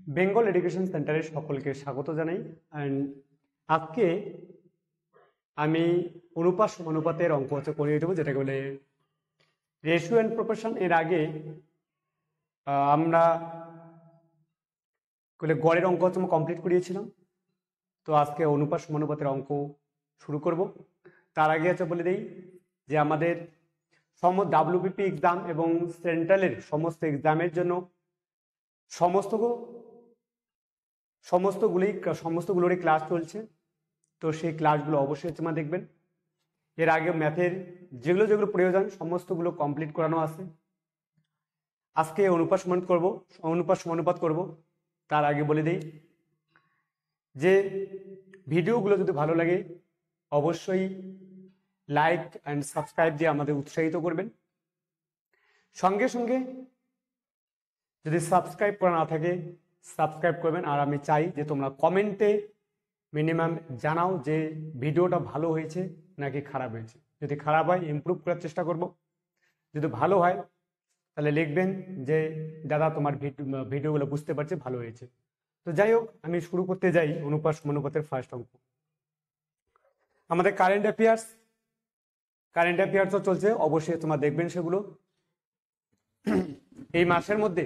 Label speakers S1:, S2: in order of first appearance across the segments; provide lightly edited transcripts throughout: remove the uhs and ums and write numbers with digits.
S1: Bengal education সেন্টারে সকলকে স্বাগত জানাই। অ্যান্ড আজকে আমি অনুপাত সমানুপাতের অঙ্ক হচ্ছে করিয়ে দেবো, যেটাকে বলে রেশিও অ্যান্ড প্রপোর্শন। এর আগে আমরা গড়ের অঙ্ক হচ্ছে কমপ্লিট করিয়েছিলাম। তো আজকে অনুপাত সমানুপাতের অঙ্ক শুরু করব। তার আগে হচ্ছে বলে দিই যে আমাদের WPP এক্সাম এবং সেন্ট্রালের সমস্ত এক্সামের জন্য সমস্তগুলোরই ক্লাস চলছে। তো সেই ক্লাসগুলো অবশ্যই তোমরা দেখবেন। এর আগে ম্যাথের যেগুলো প্রয়োজন সমস্তগুলো কমপ্লিট করানো আছে। আজকে অনুপাত সমানুপাত করব। তার আগে বলে দিই যে ভিডিওগুলো যদি ভালো লাগে অবশ্যই লাইক অ্যান্ড সাবস্ক্রাইব দিয়ে আমাদের উৎসাহিত করবেন। সঙ্গে সঙ্গে যদি সাবস্ক্রাইব করা না থাকে সাবস্ক্রাইব করবেন। আর আমি চাই যে তোমরা কমেন্টে মিনিমাম জানাও যে ভিডিওটা ভালো হয়েছে নাকি খারাপ হয়েছে। যদি খারাপ হয় ইমপ্রুভ করার চেষ্টা করব, যদি ভালো হয় তাহলে লিখবেন যে দাদা তোমার ভিডিওগুলো বুঝতে পারছে, ভালো হয়েছে। তো যাই হোক, আমি শুরু করতে যাই অনুপাত সমানুপাতের ফার্স্ট অঙ্ক। আমাদের কারেন্ট অ্যাফেয়ার্সও চলছে, অবশ্যই তোমরা দেখবেন সেগুলো। এই মাসের মধ্যে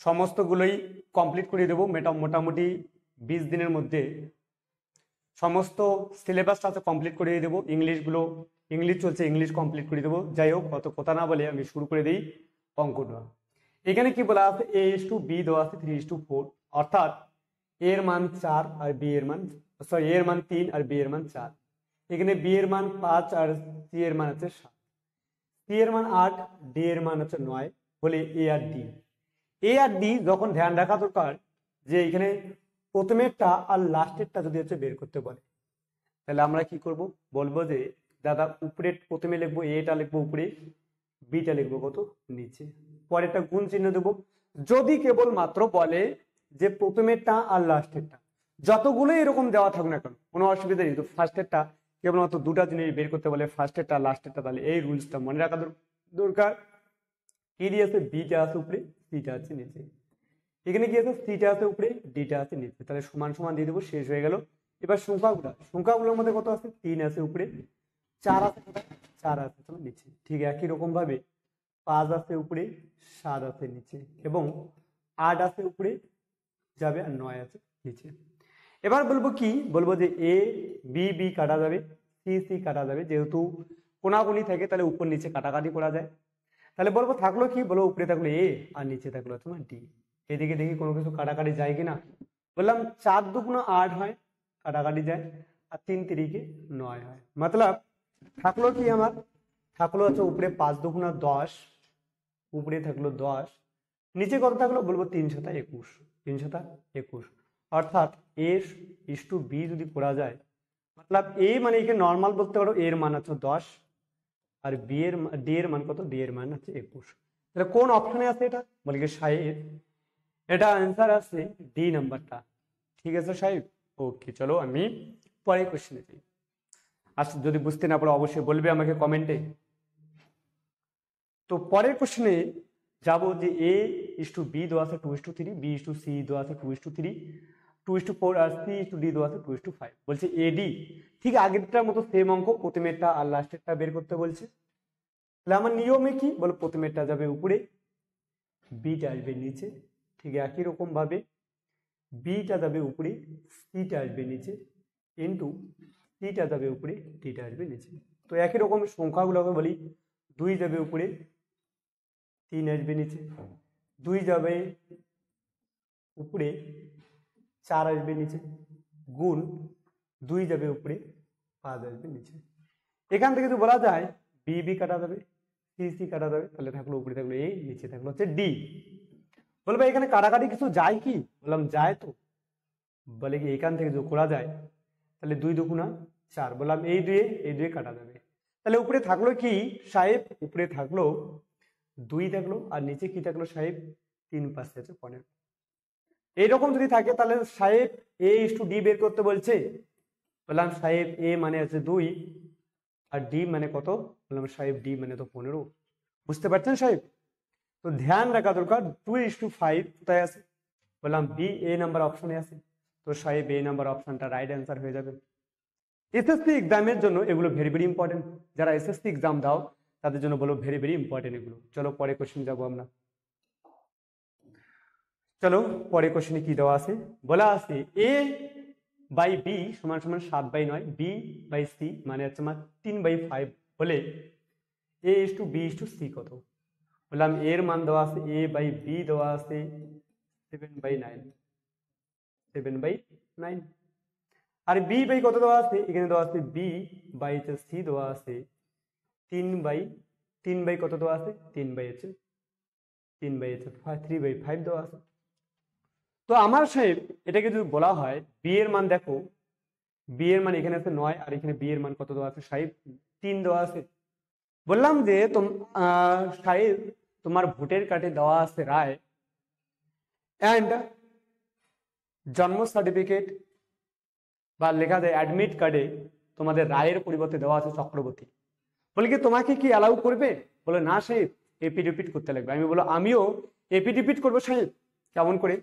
S1: সমস্তগুলোই কমপ্লিট করে দেবো। মোটামুটি 20 দিনের মধ্যে সমস্ত সিলেবাসটা কমপ্লিট করে দেবো। ইংলিশ চলছে, ইংলিশ কমপ্লিট করে দেবো। যাই হোক, অত কথা না বলে আমি শুরু করে দিই অঙ্কটা। এখানে কি বলা আছে, A:B দেওয়া আছে 3:4, অর্থাৎ এর মান 4 আর বি এর মান এর মান 3 আর বি এর মান 4। এখানে বি এর মান 5 আর সি এর মান আছে 7, সি এর মান 8, ডি এর মান হচ্ছে 9। বলে এ আর ডি যখন ধ্যান রাখা দরকার যে এখানে প্রথমেরটা আর লাস্টেরটা যদি হচ্ছে বের করতে বলে, তাহলে আমরা কি করব, বলবো যে দাদা উপরে প্রথমে লিখবো এটা লিখবো উপরে, বিটা লিখবো কত নিচে, পরে একটা গুণ চিহ্ন দেবো। যদি কেবল মাত্র বলে যে প্রথমেরটা আর লাস্টেরটা, যতগুলো এরকম দেওয়া থাকুক না কেন কোনো অসুবিধা নেই। তো ফার্স্টেরটা কেবলমাত্র দুটা জিনিস বের করতে বলে, ফার্স্টেরটা লাস্টেরটা, তাহলে এই রুলসটা মনে রাখা দরকার। কি দিয়েছে, বিটা আছে উপরে, সিটা আছে নিচে। এখানে কি আছে, সিটা আছে উপরে, ডিটা আছে নিচে, তাহলে সমান সমান দিয়ে দেবো, শেষ হয়ে গেল। এবার সংখ্যাগুলোর মধ্যে কত আছে, 3 আছে উপরে, 4 আছে কোথায়, 4 আছে তোমার নিচে। ঠিক একই রকম ভাবে 5 আছে উপরে, 7 আছে নিচে, এবং 8 আছে উপরে যাবে আর 9 আছে নিচে। এবার বলবো যে এ বি বি কাটা যাবে, সি সি কাটা যাবে, যেহেতু কোনাকুনি থাকে তাহলে উপর নিচে কাটাকাটি করা যায়। তাহলে বলবো থাকলো কি, বলবো উপরে থাকলো এ আর নিচে থাকলো তোমার ডি। এদিকে দেখি কোনো কিছু কাটাকাটি যায় কিনা। বললাম 4 দুগুণ 8 হয়, কাটাকাটি যায়, আর 3 তিরিকে 9 হয়। মতলব থাকলো কি আমার, থাকলো হচ্ছে উপরে 5 দুগুণ 10, উপরে থাকলো 10, নিচে কত থাকলো, বলবো 3 7 21, 3 7 21। অর্থাৎ এ ইস টু বি যদি করা যায়, মতলব এ মানে এখানে নর্মাল বলতে পারো, এর মান হচ্ছে 10 আর ডি এর মান কত, ডি এর মান হচ্ছে 21। তাহলে কোন অপশনে আছে এটা, বলি কি সাহেব, এটা आंसर আছে ডি নাম্বারটা। ঠিক আছে সাহেব, ওকে। চলো আমি পরের কোশ্চেনে যাই। আচ্ছা, যদি বুঝতে না পারো অবশ্যই বলবে আমাকে কমেন্টে। তো পরের কোশ্চেনে যাবো যে এ ইস টু বি দেওয়া আছে 2:3, বি ইস টু সি দেওয়া আছে 2:3, 2:4, আর সি ইস টু ডি দেওয়া আছে 2:5। বলছে এডি, ঠিক আগেরটার মতো সেম অঙ্ক, প্রথমেরটা আর লাস্টেরটা বের করতে বলছে। তাহলে আমার নিয়মে কি, বলো প্রথমেরটা যাবে উপরে, বিটা আসবে নিচে। ঠিক একই রকম ভাবে বিটা যাবে উপরে, সিটা আসবে নিচে, ইন্টু সিটা যাবে উপরে, ডিটা আসবে নিচে। তো একই রকম সংখ্যাগুলোকে বলি, 2 যাবে উপরে, 3 আসবে নিচে, 2 যাবে উপরে, 4 আসবে নিচে, গুণ 2 যাবে উপরে, 5 আসবে নিচে। এখান থেকে যদি বলা যায় বি বি কাটা যাবে, সি সি কাটা যাবে, তাহলে থাকলো উপরে থাকলো এ, নিচে থাকলো হচ্ছে ডি। বলবে এখানে কাটাকাটি কিছু যায় কি, বললাম যায়। তো বলে কি এখান থেকে যদি করা যায় তাহলে 2 2 4, বললাম এই দুয়ে কাটা যাবে। তাহলে উপরে থাকলো কি সাহেব, উপরে থাকলো 2 থাকলো, আর নিচে কি থাকলো সাহেব, 3 5 আছে 15। এইরকম যদি থাকে তাহলে সাহেব এ ইস টু ডি বের করতে বলছে। বললাম সাহেব এ মানে আছে 2 আর ডি মানে কত, বললাম সাহেব ডি মানে তো 15। বুঝতে পারছেন সাহেব? তো ধ্যান রাখা দরকার 2:5 কোথায় আছে, বললাম বি এ নাম্বার অপশনে আছে, তো সাহেব এ নাম্বার অপশনটা রাইট অ্যান্সার হয়ে যাবে। এসএসসি এক্সামের জন্য এগুলো ভেরি ভেরি ইম্পর্টেন্ট, যারা এসএসসি এক্সাম দাও তাদের জন্য বলো ভেরি ভেরি ইম্পর্টেন্ট এগুলো। চলো পরে কোশ্চেন যাবো আমরা। চলো পরে কোশ্চেনে কি দেওয়া আছে, বলা আছে এ বাই বি সমান সমান 7/9, বি বাই সি মানে হচ্ছে আমার 3/5 হলে a is to b is to c কত। বললাম এর মান দেওয়া আছে এ বাই বি দেওয়া আছে 7/9, 7/9। আর বি বাই কত দেওয়া আছে, এখানে দেওয়া আছে বি বাই সি দেওয়া আছে 3/3 কত দেওয়া আছে 3/3/5 দেওয়া আছে। তো আমার সাহেব এটাকে যদি বলা হয় বি এর মান, দেখো বি এর মান এখানে আছে 9 আর এখানে বি এর মান কত দেওয়া আছে সাহেব 3 দেওয়া আছে। বললাম যে সাহেব তোমার ভোটের কার্ডে দেওয়া আছে রায় অ্যান্ড জন্ম সার্টিফিকেট বা লেখা যায় অ্যাডমিট কার্ডে তোমাদের রায়ের পরিবর্তে দেওয়া আছে চক্রবর্তী। বলে কি তোমাকে কি অ্যালাউ করবে? বলে না সাহেব এপিডিপিট করতে লাগবে। আমি বলো আমিও এপিডিপিট করবো সাহেব। কেমন করে?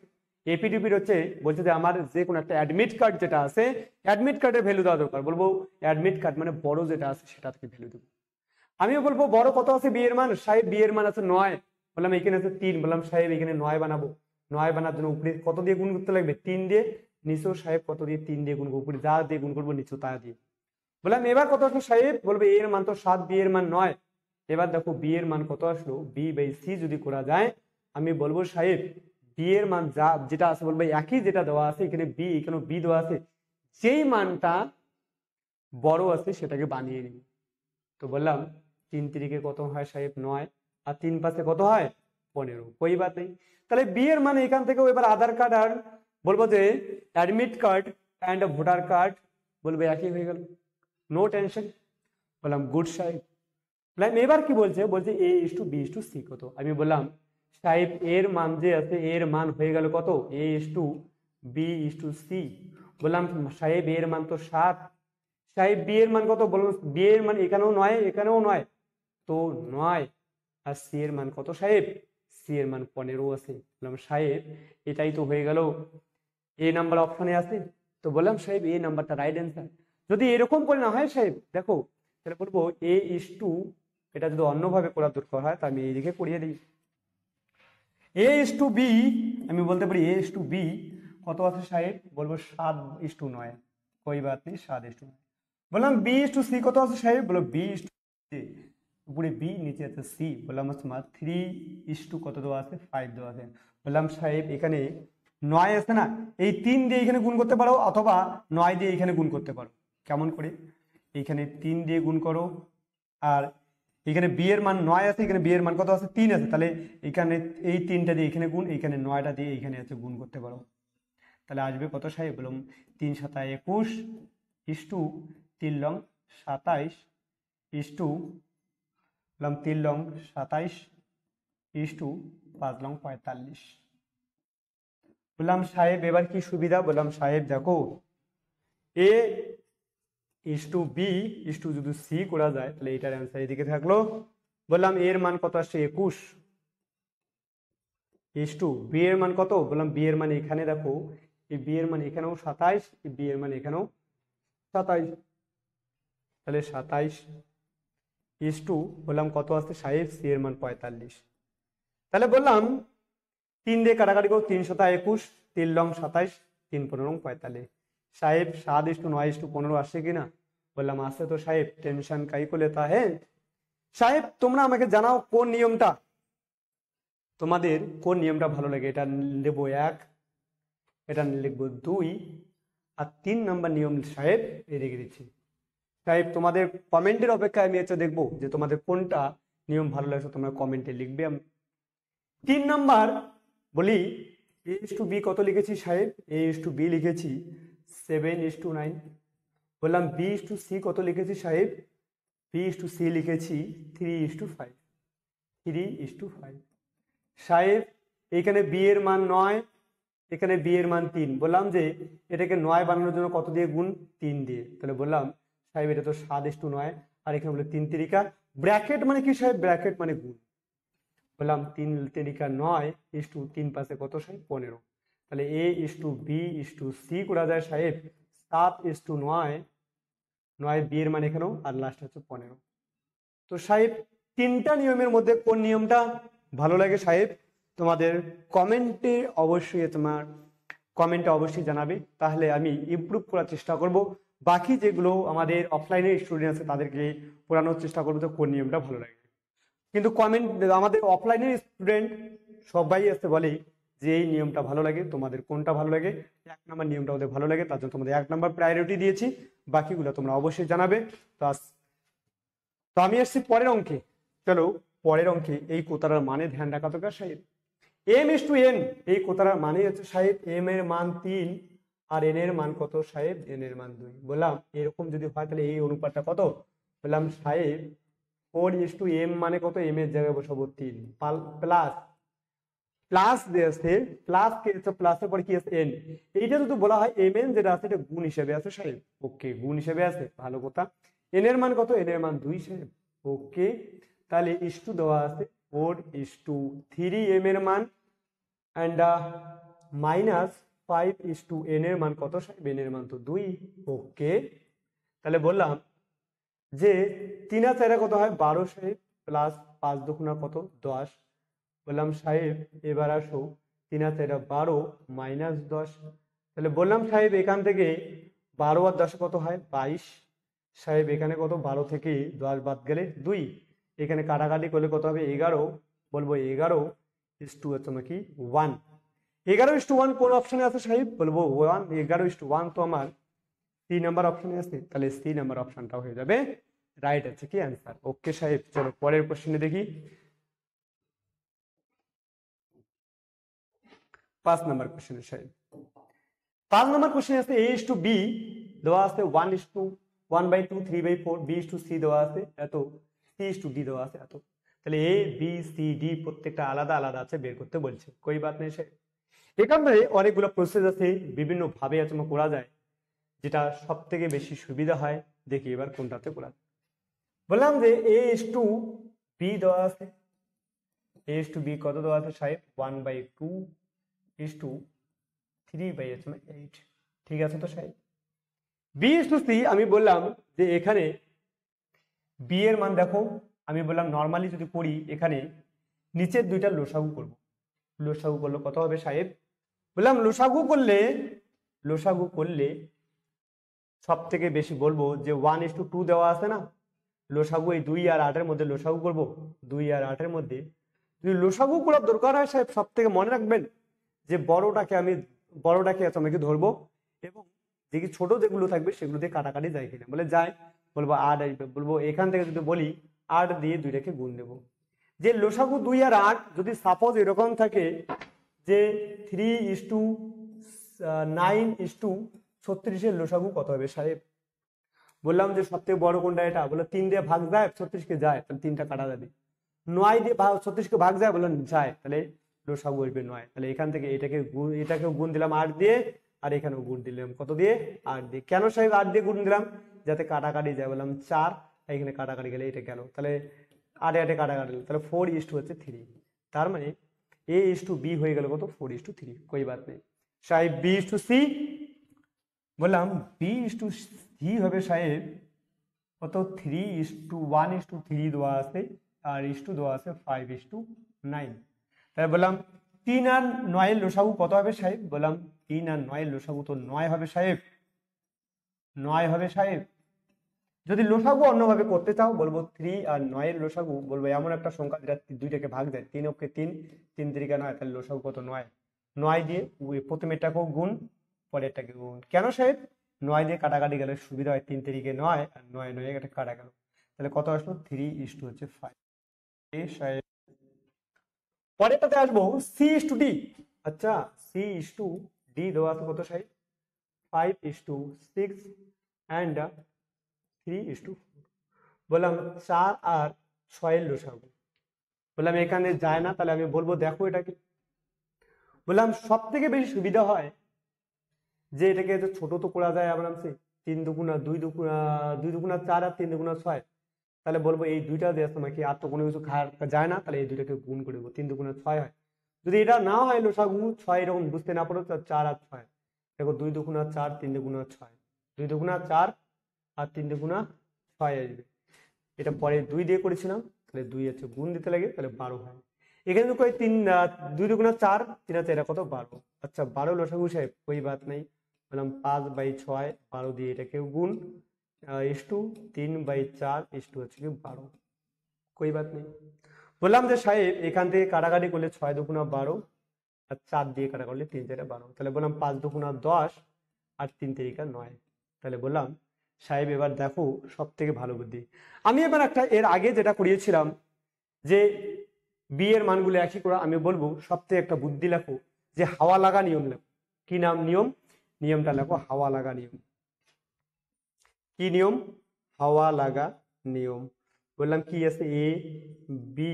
S1: এপিডিপিট হচ্ছে বলছে যে আমার যে কোনো একটা অ্যাডমিট কার্ড যেটা আছে অ্যাডমিট কার্ডের ভ্যালু দেওয়া দরকার। বলবো অ্যাডমিট কার্ড মানে বড় যেটা আছে সেটা থেকে ভ্যালু দেবো। আমিও বলবো বড় কত আছে বি এর মান, সাহেব বি এর মান আছে 9, বললাম এখানে আছে 3, বললাম সাহেব এখানে 9 বানাবো। 9 বানার জন্য উপরে কত দিয়ে গুণ করতে লাগবে 3 দিয়ে, নিচেও সাহেব কত দিয়ে 3 দিয়ে গুণ করবো, উপরে যা দিয়ে গুণ করবো নিচেও তা দিয়ে। বললাম এবার কত আসলো সাহেব, বলবে এর মান তো 7, বি এর মান 9। এবার দেখো বি এর মান কত আসলো, বি বাই সি যদি করা যায় আমি বলবো সাহেব বি এর মান যা যেটা আছে বলবো একই যেটা দেওয়া আছে এখানে বি, এখানে বি দেওয়া আছে, যেই মানটা বড় আছে সেটাকে বানিয়ে নিই। তো বললাম 3 তিরিকে কত হয় সাহেব 9 আর 3 পাশে কত হয় 15, কোই বাত নেই। তাহলে বি এর মানে এখান থেকেও এবার আধার কার্ড আর বলবো যে admit card and voter card বলবো একই হয়ে গেল, নো টেনশন। বললাম গুড সাহেব। বললাম এবার কি বলছে, বলছে a is to b is to c কত। আমি বললাম সাহেব এর মান যে আছে এর মান হয়ে গেল কত a is to b is to c. বললাম সাহেব এর মান তো 7, সাহেব বি এর মান কত, বললাম বি এর মান এখানেও 9 এখানেও 9, তো 9 আর সি এর মান কত সাহেব, সি এর মান 15 আছে। বললাম সাহেব এটাই তো হয়ে গেল এ নাম্বার অপশনে আছে। তো বললাম সাহেব এ নাম্বারটা রাইট অ্যান্সার। যদি এরকম করে না হয় সাহেব দেখো তাহলে বলবো এ ইস টু, এটা যদি অন্যভাবে করার দরকার হয় তা আমি এইদিকে করিয়ে দিই। এ ইস টু বি আমি বলতে পারি এ ইস টু বি কত আছে সাহেব, বলবো 7:9, কোই বাত নেই 7:9। বললাম বি ইস টু সি কত আছে সাহেব, বলো বি ইস টু উপরে বি নিচে আছে সি। বললাম তোমার 3:2 কত দেওয়া আছে 5 দেওয়া আছে। বললাম সাহেব এখানে 9 আছে না, এই 3 দিয়ে এখানে গুণ করতে পারো অথবা 9 দিয়ে এখানে গুণ করতে পারো। কেমন করে, এইখানে 3 দিয়ে গুণ করো আর এখানে বি এর মান 9 আছে, এখানে বি এর মান কত আছে 3 আছে, তাহলে এখানে এই 3টা দিয়ে এখানে গুণ, এইখানে 9টা দিয়ে এখানে আছে গুণ করতে পারো। তাহলে আসবে কত সাহেব, বললাম 3 × 7 = 21 is to 3 long 27 is to বললাম 3 লং 27 ইস টু 5 লং 45। বললাম সাহেব এবার কি সুবিধা, বললাম সাহেব দেখো এ is to b is two যদি সি করা যায় তাহলে এটার অ্যান্সার এদিকে থাকলো। বললাম এর মান কত আসছে 21 ইস টু বি এর মান কত, বললাম বি এর মান এখানে দেখো এই বি এর মান এখানেও 27, এই বি এর মান এখানেও 27, তাহলে 27 ইস টু বললাম কত আসছে সাহেব সি এর মান 45। তাহলে বললাম 3 দিয়ে কাটাকাটি করো, 3 × 7 = 21, 3 লং 27, 3 × 15 = 45। সাহেব 7:9:15 আসছে কিনা, বললাম আসছে তো সাহেব, টেনশন কাই को लेता है। সাহেব তোমরা আমাকে জানাও কোন নিয়মটা তোমাদের কোন নিয়মটা ভালো লাগে। এটা লিখবো 1, এটা লিখবো 2 আর 3 নাম্বার নিয়ম সাহেব এই রেখে দিচ্ছি। সাহেব তোমাদের কমেন্টের অপেক্ষায় আমি এটা দেখবো যে তোমাদের কোনটা নিয়ম ভালো লাগছে, তোমরা কমেন্টে লিখবে। 3 নাম্বার বলি এ ইস টু বি কত লিখেছি সাহেব, এ ইস টু বি লিখেছি 7:9। বললাম বি ইস টু সি কত লিখেছি সাহেব, বি ইস টু সি লিখেছি 3:5, 3:5। সাহেব এখানে বি এর মান 9, এখানে বি এর মান 3। বললাম যে এটাকে 9 বানানোর জন্য কত দিয়ে গুণ, 3 দিয়ে। তাহলে বললাম সাহেব এটা তো 7:9 আর এখানে বলে 3 তিরিকা ব্র্যাকেট মানে কি সাহেব, ব্র্যাকেট মানে গুণ। বললাম 3 তিরিকা 9 ইস টু 3 পাশে কত সাহেব 15। তাহলে A/B/C করা যায় সাহেব 7:9, 9 B এর মান এখানেও, আর লাস্ট হচ্ছে 15। তো সাহেব তিনটা নিয়মের মধ্যে কোন নিয়মটা ভালো লাগে সাহেব তোমাদের কমেন্টে অবশ্যই জানাবে, তাহলে আমি ইমপ্রুভ করার চেষ্টা করব। বাকি যেগুলো আমাদের অফলাইনের স্টুডেন্ট আছে তাদেরকে পড়ানোর চেষ্টা করবো তো কোন নিয়মটা ভালো লাগে। কিন্তু কমেন্ট আমাদের অফলাইনের স্টুডেন্ট সবাই আসতে বলে যে এই নিয়মটা ভালো লাগে, তোমাদের কোনটা ভালো লাগে, 1 নম্বর নিয়মটা ওদের ভালো লাগে, তার জন্য তোমাদের 1 নম্বর প্রায়োরিটি দিয়েছি, বাকিগুলো তোমরা অবশ্যই জানাবে। তো আমি এসছি পরের অঙ্কে। চলো পরের অঙ্কে এই কোতারার মানে ধ্যান রাখা দরকার সাহেব। M/N, এই কোতারার মানে হচ্ছে সাহেব M এর মান 3 আর N এর মান কত সাহেব, N এর মান 2। বললাম এরকম যদি হয় তাহলে এই অনুপাতটা কত, বললাম সাহেব 4:M মানে কত, M এর জায়গায় বসাবো 3 প্লাস প্লাস দিয়েছে, প্লাস কে প্লাসের পরে কি আছে N, এইটা যদি বলা হয় MN যেটা আছে এটা গুণ হিসেবে আছে সাহেব। ওকে, গুণ হিসেবে আছে, ভালো কথা। N এর মান কত, N এর মান 2 সাহেব। ওকে, তাহলে ইস্টু দেওয়া আছে 4:3 M এর মান অ্যান্ড মাইনাস 5:N এর মান কত সাহেব, N এর মান তো 2। ওকে, তাহলে বললাম যে 3 আর 4 কত হয় 12 সাহেব, প্লাস 5 দুগুণা কত 10। বললাম সাহেব এবার আসো 3 আর 4 12 মাইনাস 10। তাহলে বললাম সাহেব এখান থেকে 12 আর 10 কত হয় 22 সাহেব। এখানে কত 12 থেকে 10 বাদ গেলে 2, এখানে কাটাকাটি করলে কত হবে 11। বলবো 11:1 কি 1। 11:1 কোন অপশনে আছে সাহেব, বলবো 1। 11:1 তো আমার C নম্বর অপশনে আছে, তাহলে C নম্বর অপশনটা হয়ে যাবে রাইট আছে কি অ্যান্সার। ওকে সাহেব, চলো পরের কোশ্চেনে দেখি। 5 নম্বর কোশ্চেনে সাহেব, 5 নম্বর কোশ্চেনে আছে A/B দেওয়া আছে 1:1/2, 3/4, B/C দেওয়া আছে এত, C/D দেওয়া আছে এত। তাহলে A, B, C, D প্রত্যেকটা আলাদা আলাদা আছে, বের করতে বলছে। কই বাত নেই সাহেব, এখানে অনেকগুলো প্রসেস আছে, বিভিন্ন ভাবে করা যায়, যেটা সব থেকে বেশি সুবিধা হয়। দেখি এবার কোনটাতে করা যায়। বললাম যে A/B দেওয়া আছে, A/B কত দেওয়া আছে সাহেব 1/2:3/8। ঠিক আছে তো সাহেব। B/C আমি বললাম যে এখানে B এর মান দেখো, আমি বললাম নর্মালি যদি করি এখানে নিচের দুইটা লসাগু করব। লসাগু করলে কত হবে সাহেব, বললাম লসাগু করলে সব থেকে বেশি বলবো যে 1:2 দেওয়া আছে না, লসাগু এই 2 আর 8 এর মধ্যে লসাগু করবো। 2 আর 8 এর মধ্যে যদি লসাগু করার দরকার হয় সাহেব, সব থেকে মনে রাখবেন যে বড়টাকে আমাকে ধরবো, এবং দেখি ছোট যেগুলো থাকবে সেগুলো দিয়ে কাটাকাটি যায় কিনা, বলে যায়, বলবো 8 আসবে। বলবো এখান থেকে যদি বলি 8 দিয়ে 2টাকে গুণ দেবো। যে লসাগু 2 আর 8 যদি সাপোজ এরকম থাকে যে 3:9:36 লসাগু কত হবে সাহেব, বললাম যে সব থেকে বড় কোনটা, এটা বলে 3 দিয়ে ভাগ যায় 36কে যায়, তাহলে 3টা কাটা যাবে। 9 দিয়ে 36কে ভাগ যায়, বললাম যায়, তাহলে লসাগু আসবে 9। তাহলে এখান থেকে এটাকেও গুণ দিলাম 8 দিয়ে, আর এখানেও গুণ দিলাম কত দিয়ে 8 দিয়ে। কেন সাহেব 8 দিয়ে গুণ দিলাম, যাতে কাটাকাটি যায়, বললাম 4, এখানে কাটাকাটি গেলে এটা গেল, তাহলে 8 8 কাটাকাটি, তাহলে 4:3। তার মানে A/B হয়ে গেল কত 4:3। कोई बात नहीं সাহেব। B/C বললাম B/C হবে সাহেব কত 3:1:3 দেওয়া আছে, আর ইস্টু দেওয়া আছে 5:9। তাই বললাম 3 আর 9 লসাগু কত হবে সাহেব, বললাম 3 আর 9 লসাগু তো 9 হবে সাহেব, 9 হবে সাহেব। যদি লসাগু অন্যভাবে করতে চাও বলবো 3 আর 9 লসাগু, বলবো এমন একটা সংখ্যা যেটা 2টাকে ভাগ যায়, 3 অক্ষে 3, 3 3 9, তাহলে লসাগু কত 9। 9 দিয়ে প্রথমেরটাকেও গুণ, পরেরটাকে গুণ। কেন সাহেব 9 দিয়ে কাটাকাটি গেলে সুবিধা হয়, 3 3 9 আর 9 9 এটা কাটা গেল, তাহলে কত আসলো 3:5। সাহেব পরেরটাতে আসবো C/D। আচ্ছা C/D দেওয়া আছে কত সাহেব 5:6 অ্যান্ড 3:4। বললাম 4 আর 6 লসাগু, বললাম এখানে যায় না, তাহলে আমি বলবো দেখো এটাকে, বললাম সব থেকে বেশি সুবিধা হয় যে এটাকে ছোট তো করা যায় আরামসে, 3 দুগুণা 2 দুগুণা 4 আর 3 দুগুণা 6। তাহলে বলবো এই দুইটা দিয়ে তোমাকে আর তো কোনো কিছু খাওয়া যায় না, তাহলে এই দুইটাকে গুণ করে দেবো, 3 দুগুণা 6 হয়। যদি এটা না হয় লসাগু 6 এরকম বুঝতে না পারো, 4 আর 6 দেখো 2 দুগুণা 4, 3 দুগুণা 6, 2 দুগুণা 4 আর 3 দুগুণা 6 আসবে। এটা পরে 2 দিয়ে করেছিলাম, তাহলে 2 আছে গুণ দিতে লাগে, তাহলে 12 হয়। এখানে তো কই 3 2 দুগুণা 4, 3 আছে, এটা কত 12। আচ্ছা 12 লসাগু সাহেব কোই বাত নাই, বললাম 5/6 12 দিয়ে এটাকে গুণ ইস্টু 3/4 ইস্টু হচ্ছে কি 12, কোই বাত নেই। বললাম যে সাহেব এখান থেকে কাটাকাটি করলে 6 দুগুণা 12 আর 4 দিয়ে কাটা করলে 3 4 12, তাহলে বললাম 5 দুগুণা 10 আর 3 3 9। তাহলে বললাম সাহেব এবার দেখো সব থেকে ভালো বুদ্ধি, আমি এবার একটা এর আগে যেটা করিয়েছিলাম যে বি এর মানগুলো একই করে, আমি বলবো সব থেকে একটা বুদ্ধি লেখো যে হাওয়া লাগা নিয়ম লেখো। কি নাম নিয়ম? নিয়মটা লেখো হাওয়া লাগা নিয়ম। কি নিয়ম? হাওয়া লাগা নিয়ম। বললাম কি আছে, এ বি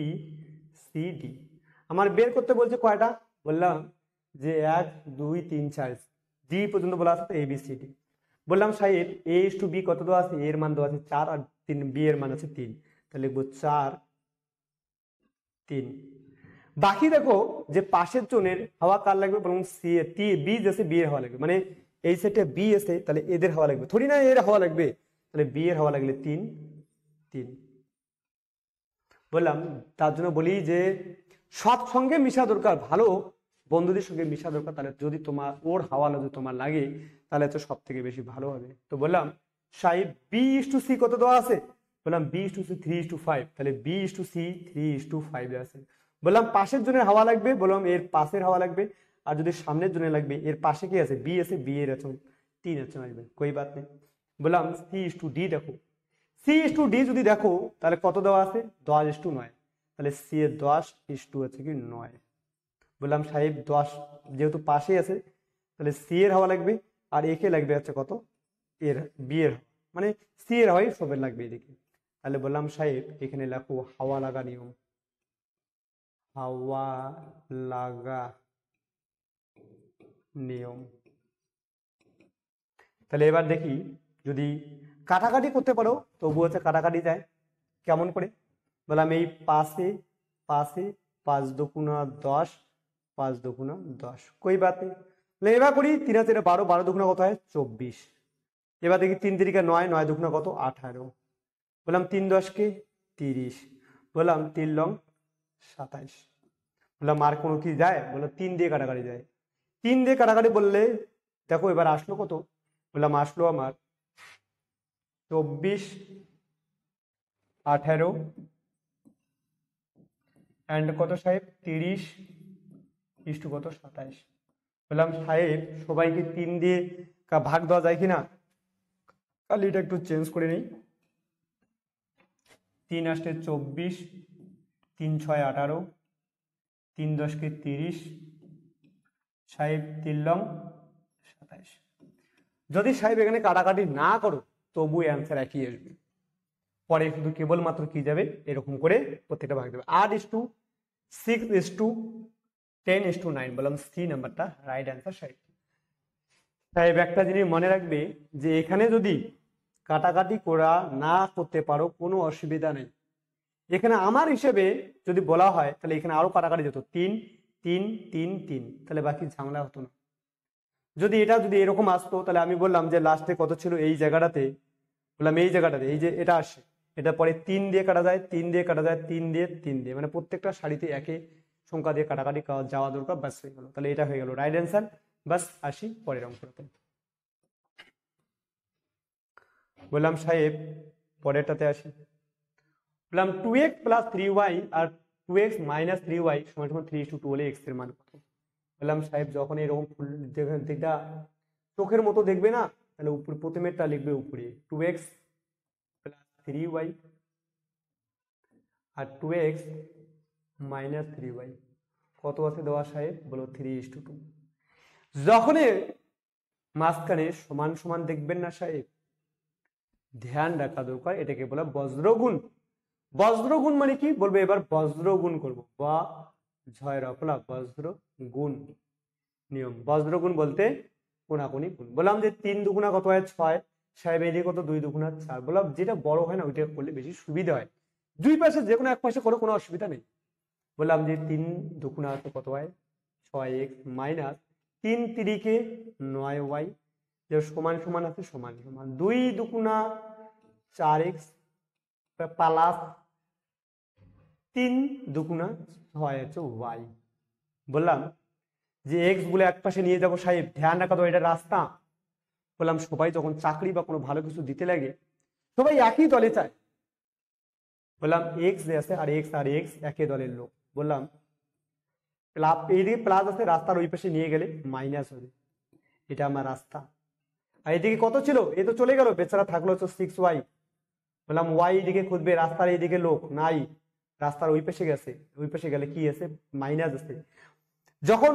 S1: সি ডি। আমার বের করতে বলছে কয়টা, বললাম যে 1 2 3 4 ডি পর্যন্ত বলা আছে, এ বি সি ডি। বললাম সাহেব এ ইস টু বি কত দেওয়া আছে, এর মান দেওয়া আছে 4 আর 3, বি এর মান আছে 3, তাহলে লিখবো 4 3। বাকি দেখো যে পাশের জনের হাওয়া কার লাগবে, বললাম সি টি বি জেসে বি এর হাওয়া লাগবে, মানে এই সেটে বি এসে তাহলে এদের হাওয়া লাগবে, থোড়ি না এর হাওয়া লাগবে, তাহলে বি এর হাওয়া লাগলে 3 3। বললাম তার জন্য বলি যে সৎ সঙ্গে মিশা দরকার, ভালো বন্ধুদের সঙ্গে মিশা দরকার, তাহলে যদি তোমার ওর হাওয়া যদি তোমার লাগে তাহলে তো সব থেকে বেশি ভালো হবে। তো বললাম সাহেব বি ইস টু সি কত দেওয়া আছে, বললাম বি ইস টু সি 3:5, তাহলে বি ইস টু সি 3:5 আছে। বললাম পাশের জনের হাওয়া লাগবে, বললাম এর পাশের হাওয়া লাগবে, আর যদি সামনের জনের লাগবে এর পাশে কি আছে, বি আছে, বি এর আছে 3 আছে আসবে, কোই বাত নেই। বললাম সি ইস টু ডি দেখো, সি ইস টু ডি যদি দেখো তাহলে কত দেওয়া আছে, 10:9, তাহলে সি এর 10:2 আছে কি 9। বললাম সাহেব 10 যেহেতু পাশে আছে তাহলে সি এর হাওয়া লাগবে, আর একে লাগবে হচ্ছে কত, এর বি এর, মানে সি এর হয় সবের লাগবে এদিকে। তাহলে বললাম সাহেব এখানে লেখো হাওয়া লাগা নিয়ম, হাওয়া লাগা নিয়ম। তাহলে এবার দেখি যদি কাটাকাটি করতে পারো তবু হচ্ছে কাটাকাটি যায় কেমন করে। বললাম এই পাশে পাশে 5 দুগুণা 10, 5 দুগুণা 10, কই বাতে। এবার করি 3 আর 12, 12 দুগুণা কত হয় 24। এবার দেখি 3 3 9, 9 দুগুণা কত 18। বললাম 3 10 কে 30, বললাম 3 লং 27। বললাম আর কোনো কি যায়, বললো 3 দিয়ে কাটাকাটি যায়। 3 দিয়ে কাটাকাটি বললে দেখো এবার আসলো কত, বললাম আসলো আমার 24 18 অ্যান্ড কত সাহেব 30 ইস্টু কত 27। বললাম সাহেব সবাইকে 3 দিয়ে ভাগ দেওয়া যায় কিনা, তাহলে এটা একটু চেঞ্জ করে নিই। 3 8 24, 3 6 18, 3 10 30, সাহেব 3 লং 27। যদি সাহেব এখানে কাটাকাটি না করো তবু অ্যান্সার একই আসবে, পরে শুধু কেবলমাত্র কি যাবে এরকম করে প্রত্যেকটা ভাগ দেবে। 8:6:10:9, বললাম সি নাম্বারটা রাইট অ্যান্সার সাহেব। সাহেব একটা জিনিস মনে রাখবে যে এখানে যদি কাটাকাটি করা না করতে পারো কোনো অসুবিধা নেই, এখানে আমার হিসেবে যদি বলা হয় তাহলে এখানে আরো কাটাকাটি যেত 3 3 3 3, তাহলে বাকি ঝামেলা হতো না। যদি এটা যদি এরকম আসতো তাহলে আমি বললাম যে লাস্টে কত ছিল এই জায়গাটাতে, বললাম এই জায়গাটাতে এই যে এটা আসে, এটা পরে 3 দিয়ে কাটা যায়, 3 দিয়ে কাটা যায়, 3 দিয়ে 3 দিয়ে, মানে প্রত্যেকটা সারিতে একই সংখ্যা দিয়ে কাটাকাটি যাওয়া দরকার, বাস হয়ে গেল। তাহলে এটা হয়ে গেল রাইট অ্যান্সার। বাস আসি পরের অঙ্কটাতে। বললাম সাহেব পরেরটাতে আসি। বললাম 2x প্লাস 3y আর 2x মাইনাস 3y সমান সমান 3:2 হলে x এর মান কত। বললাম সাহেব যখন এরকম দিকটা চোখের মতো দেখবে না, তাহলে উপরে প্রথমেরটা লিখবে উপরে 2x প্লাস 3y আর 2x মাইনাস 3y কত আছে দেওয়া সাহেব, বলো 3:2। যখন মাঝখানে সমান সমান দেখবেন না সাহেব, ধ্যান রাখা দরকার এটাকে বলা বজ্রগুণ। বজ্রগুণ মানে কি বলবে, এবার বজ্রগুণ করবো, বা ঝয় রপলা বজ্র গুণ নিয়ম। বজ্রগুণ বলতে কোনাকুনি গুণ। বললাম যে 3 দুগুণা কত হয় 6, সাহেব এদিকে কত 2 দুগুণা 4। বললাম যেটা বড় হয় না ওইটা করলে বেশি সুবিধা হয়, দুই পাশে যে কোনো এক পাশে করো কোনো অসুবিধা নেই। বললাম যে 3 দুগুণা আছে কত হয় 6x মাইনাস 3 তিরিকে 9y, যে সমান সমান আছে সমান সমান 2 দুগুণা 4x প্লাস 3 দুগুণা 6 হচ্ছে y। বললাম যে এক্স গুলো এক পাশে নিয়ে যাবো সাহেব, ধ্যান রাখা তো এটা রাস্তা। বললাম সবাই যখন চাকরি বা কোনো ভালো কিছু দিতে লাগে সবাই একই দলে চায়। বললাম এক্স যে আছে আর এক্স একই দলের লোক। বললাম এইদিকে প্লাস আছে, রাস্তার ওই পাশে নিয়ে গেলে মাইনাস হবে, এটা আমার রাস্তা। আর এদিকে কত ছিল, এ তো চলে গেল, বেচারা থাকলো হচ্ছে 6y। বললাম ওয়াই এদিকে খুঁজবে, রাস্তার এইদিকে লোক নাই, রাস্তার ওই পাশে গেছে, ওই পাশে গেলে কি আছে মাইনাস আছে। যখন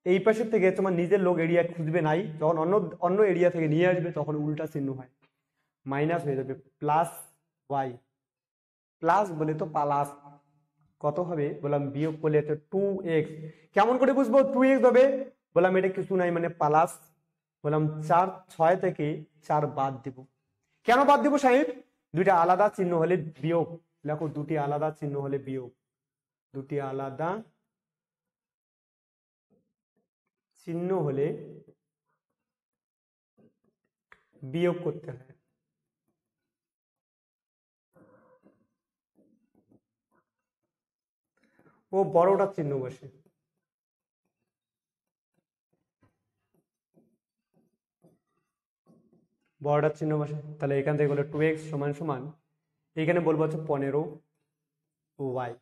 S1: এই পাশের থেকে তোমার নিজের লোক এরিয়া খুঁজবে নাই, যখন অন্য অন্য এরিয়া থেকে নিয়ে আসবে তখন উল্টা চিহ্ন হয়, মাইনাস হয়ে যাবে প্লাস ওয়াই। প্লাস বলে তো প্লাস কত হবে, বললাম বিয়োগ করলে তো 2x। কেমন করে বুঝবো 2x হবে, বললাম এটা কিছু নাই মানে প্লাস। বললাম 4 6 থেকে 4 বাদ দিব। কেন বাদ দিব সাহেব, দুইটা আলাদা চিহ্ন হলে বিয়োগ, দেখো দুটি আলাদা চিহ্ন হলে বিয়োগ, দুটি আলাদা চিহ্ন হলে বিয়োগ করতে হয়। ও বড়টা চিহ্ন বসে, বড়টার চিহ্ন বসে, তাহলে এখান থেকে বলে 2x সমান সমান এখানে বলবো হচ্ছে 15y।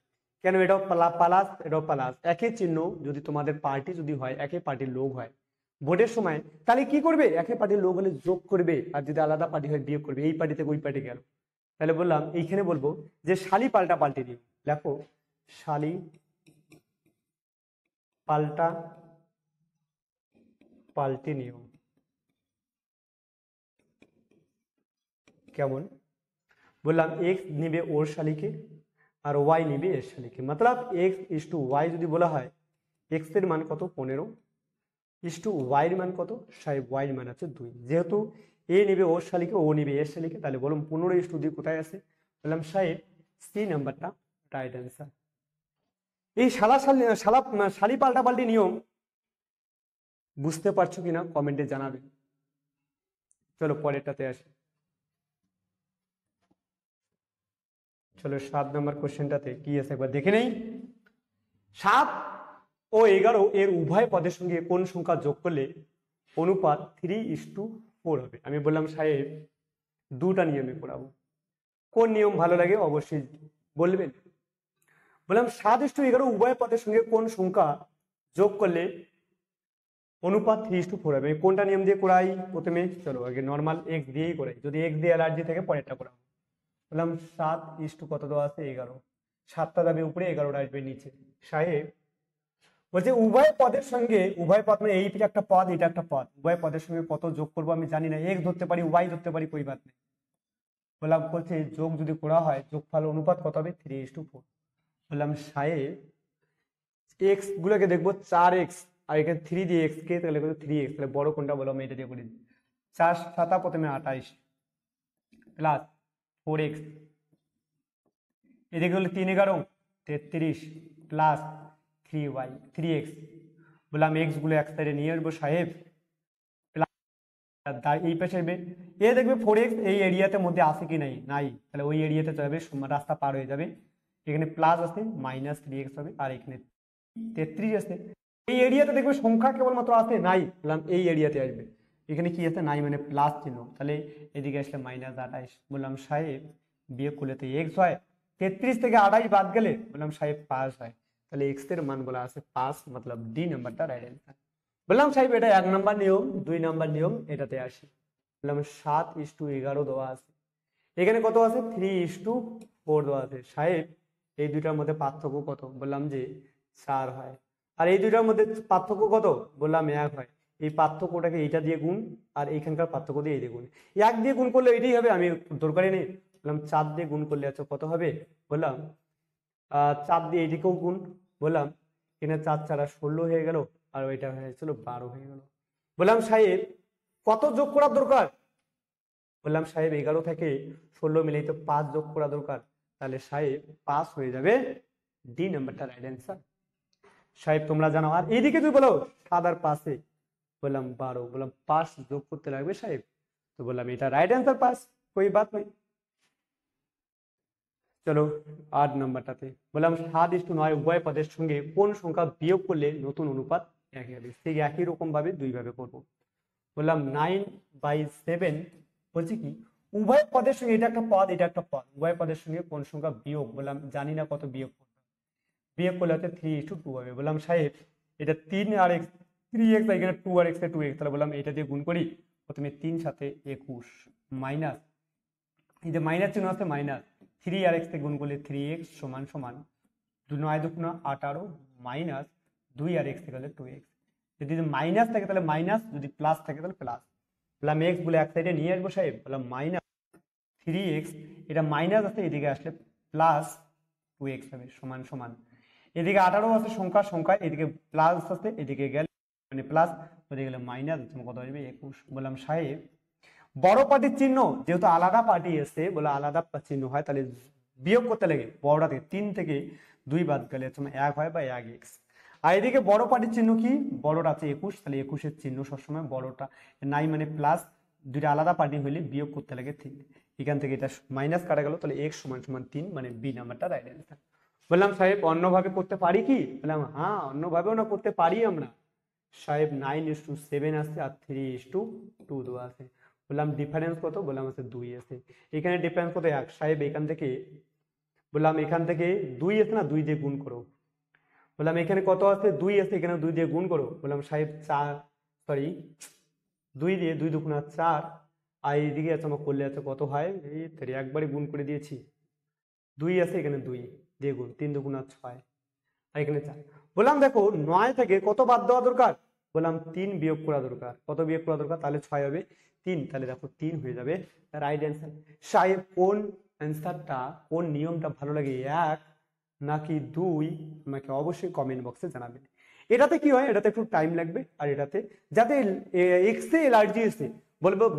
S1: কেন এটাও প্লাস এটাও প্লাস, একই চিহ্ন যদি তোমাদের পার্টি যদি হয়, একই পার্টির লোক হয় ভোটের সময়, তাহলে কি করবে, একই পার্টির লোক হলে যোগ করবে, আর যদি আলাদা পার্টি হয় বিয়োগ করবে, এই পার্টি থেকে ওই পার্টি গেল। তাহলে বললাম এইখানে বলবো যে শালি পাল্টা পাল্টে দিও, দেখো শালি পাল্টা পাল্টে নিয়ম কেমন, বললাম এক্স নিবে ওর শালিকে আর ওয়াই নিবে এর শালিকে, মতলব এক্স ইস টু ওয়াই যদি বলা হয়, এক্স এর মান কত 15 ইস টু ওয়াই এর মান কত, সাহেব ওয়াই এর মান আছে 2। যেহেতু এ নিবে ওর শালিকে, ও নিবে এর শালিকে, তাহলে বললাম 15 ইস টু 2 কোথায় আছে, বললাম সাহেব সি নাম্বারটা রাইট অ্যান্সার। এই শালি পাল্টাপাল্টি নিয়ম বুঝতে পারছো কিনা কমেন্টে জানাবে। চলো পরেরটাতে আসি। চলো 7 নম্বর কোশ্চেনটাতে কি আছে একবার দেখে নেই। 7 ও 11 এর উভয় পদের সঙ্গে কোন সংখ্যা যোগ করলে অনুপাত 3:4 হবে। আমি বললাম সাহেব দুটা নিয়মে পড়াবো, কোন নিয়ম ভালো লাগে অবশ্যই বলবেন। বললাম 7:11 উভয় পদের সঙ্গে কোন সংখ্যা যোগ করলে অনুপাত 3:4 হবে। কোনটা নিয়ম দিয়ে করাই প্রথমে, চলো আগে নর্মাল এক্স দিয়েই করাই, যদি এক্স দিয়ে অ্যালার্জি থেকে পরেরটা করাবো। বললাম 7 কত দেওয়া আছে 11, 7টা যাবে উপরে 11টা আসবে নিচে। সাহেব বলছে উভয় পদের সঙ্গে, উভয় পদ মানে এইটা একটা পদ এটা একটা পদ, উভয় পদের সঙ্গে কত যোগ করবো আমি জানি না, এক্স ধরতে পারি ওয়াই ধরতে পারি, কই বাদ নেই। বললাম বলছে যোগ যদি করা হয় যোগফল অনুপাত কত হবে 3:4। বললাম সাহেব এক্স গুলোকে দেখবো 4x আর এখানে 3 দিয়ে এক্স কে, তাহলে 3x, তাহলে বড় কোনটা বলো আমি এটা দিয়ে করে দিই। 4 7 প্রথমে 28 প্লাস 4x, এদিকে হলো 3 11 33 প্লাস 3x। বললাম এক্স গুলো এক সাইডে নিয়ে আসবো সাহেব, এই পাশে এ দেখবে 4x এই এরিয়াতে মধ্যে আছে কি নাই, নাই, তাহলে ওই এরিয়াতে যাবে, রাস্তা পার হয়ে যাবে, এখানে প্লাস আছে মাইনাস 3x হবে, আর এখানে 33 আছে, এই এরিয়াতে দেখবে সংখ্যা কেবলমাত্র আছে নাই, বললাম এই এরিয়াতে আসবে, এখানে কি আছে নাই মানে প্লাস চিহ্ন, তাহলে এদিকে আসলে মাইনাস 28। বললাম সাহেব বিয়োগ করলে তো এক্স হয়, 33 থেকে 28 বাদ গেলে বললাম সাহেব 5 হয়, তাহলে এক্স এর মান বলা আছে 5, মতলব ডি নাম্বারটা রাইট অ্যান্সার। বললাম সাহেব এটা 1 নাম্বার নিয়ম, 2 নাম্বার নিয়ম এটাতে আসি। বললাম 7:11 দেওয়া আছে, এখানে কত আছে 3:4 দেওয়া আছে। সাহেব এই দুইটার মধ্যে পার্থক্য কত, বললাম যে 4 হয়। আর এই দুইটার মধ্যে পার্থক্য কত, বললাম 1 হয়। এই পার্থক্যটাকে এইটা দিয়ে গুণ আর এইখানকার পার্থক্য দিয়ে এই দিয়ে গুণ, 1 দিয়ে গুণ করলে এটাই হবে, আমি দরকারই নেই। বললাম 4 দিয়ে গুণ করলে আচ্ছা কত হবে, বললাম 4 দিয়ে এইদিকেও গুণ, বললাম এখানে 4 4 16 হয়ে গেল, আর ওইটা হয়েছিল 12 হয়ে গেল। বললাম সাহেব কত যোগ করার দরকার, বললাম সাহেব 11 থেকে 16 মিলে তো 5 যোগ করা দরকার, তাহলে সাহেব 5 হয়ে যাবে ডি নাম্বারটা রাইট অ্যান্সার। সাহেব তোমরা জানো। আর এইদিকে তুই বলো 7 আর 5 বললাম 12, বললাম 5 যোগ করতে লাগবে সাহেব, তো বললাম এটা রাইট অ্যান্সার 5, कोई बात नहीं। চলো 8 নাম্বারটাতে বললাম 7:9 উভয় পদের সঙ্গে কোন সংখ্যা বিয়োগ করলে নতুন অনুপাত একই হবে। ঠিক একই রকম ভাবে দুই ভাবে করবো। বললাম 9/7 বলছি কি উভয় পদের সঙ্গে, এটা একটা পদ এটা একটা পদ, উভয় পদের সঙ্গে কোন সংখ্যা বিয়োগ, বললাম জানি না কত বিয়োগ করবে, বিয়োগ করলে হচ্ছে 3:2 হবে। বললাম সাহেব এটা 3 আর x 3x, এখানে 2 আর x এ 2x, তাহলে বললাম এটা দিয়ে গুণ করি। প্রথমে 3 সাথে 21 মাইনাস, এই যে মাইনাস চিহ্ন আছে মাইনাস, 3 আর x তে গুণ করলে 3x সমান সমান 9×2 = 18 মাইনাস 2 আর x থেকে গেলে 2x, যদি মাইনাস থাকে তাহলে মাইনাস, যদি প্লাস থাকে তাহলে প্লাস। বললাম x বলে এক সাইডে নিয়ে আসবো সাহেব, বললাম মাইনাস 3x, এটা মাইনাস আছে এদিকে আসলে প্লাস 2x হবে সমান সমান, এদিকে 18 আছে সংখ্যা সংখ্যা, এদিকে প্লাস আছে এদিকে গেলে মানে প্লাস, ওদিকে গেলে মাইনাস, কত আসবে 21। বললাম সাহেব বড় পার্টির চিহ্ন যেহেতু আলাদা পার্টি এসছে, বলে আলাদা চিহ্ন হয় তাহলে বিয়োগ করতে লাগে বড়টা থেকে, 3 থেকে 2 বাদ গেলে 1 হয় বা 1x। আর এদিকে বড় পার্টির চিহ্ন কি, বড়টা আছে 21, তাহলে 21 চিহ্ন সবসময় বড়টা নাই মানে প্লাস, দুইটা আলাদা পার্টি হইলে বিয়োগ করতে লাগে 3। এখান থেকে এটা মাইনাস কাটা গেল, তাহলে x = 3, মানে বি নাম্বারটা রাইট অ্যান্সার। বললাম সাহেব অন্যভাবে করতে পারি কি, বললাম হ্যাঁ অন্যভাবেও না করতে পারি আমরা সাহেব। 9:7 আসছে আর 3:2 দেওয়া আছে। বললাম ডিফারেন্স কত, বললাম আছে 2 আছে। এখানে ডিফারেন্স কত 1 সাহেব, এখান থেকে বললাম এখান থেকে 2 আছে না, 2 দিয়ে গুণ করো। বললাম এখানে কত আছে 2 আছে, এখানে 2 দিয়ে গুণ করো। বললাম সাহেব 4 সরি 2 দিয়ে 2 দুগুণা 4, আর এইদিকে আছে আমার করলে আছে কত হয়, এই একবারে গুণ করে দিয়েছি, 2 আছে এখানে 2 দিয়ে গুণ, 3 দুগুণা 6 আর এখানে 4। বললাম দেখো 9 থেকে কত বাদ দেওয়া দরকার, বললাম 3 বিয়োগ করা দরকার। কত বিয়োগ করা দরকার, তাহলে 6 হবে 3, তাহলে দেখো 3 হয়ে যাবে রাইট অ্যান্সার। সাহেব কোন অ্যান্সারটা, কোন নিয়মটা ভালো লাগে, 1 নাকি 2, আমাকে অবশ্যই কমেন্ট বক্সে জানাবেন। এটাতে কি হয়, এটাতে একটু টাইম লাগবে, আর এটাতে যাতে এক্স এ এলার্জি এসে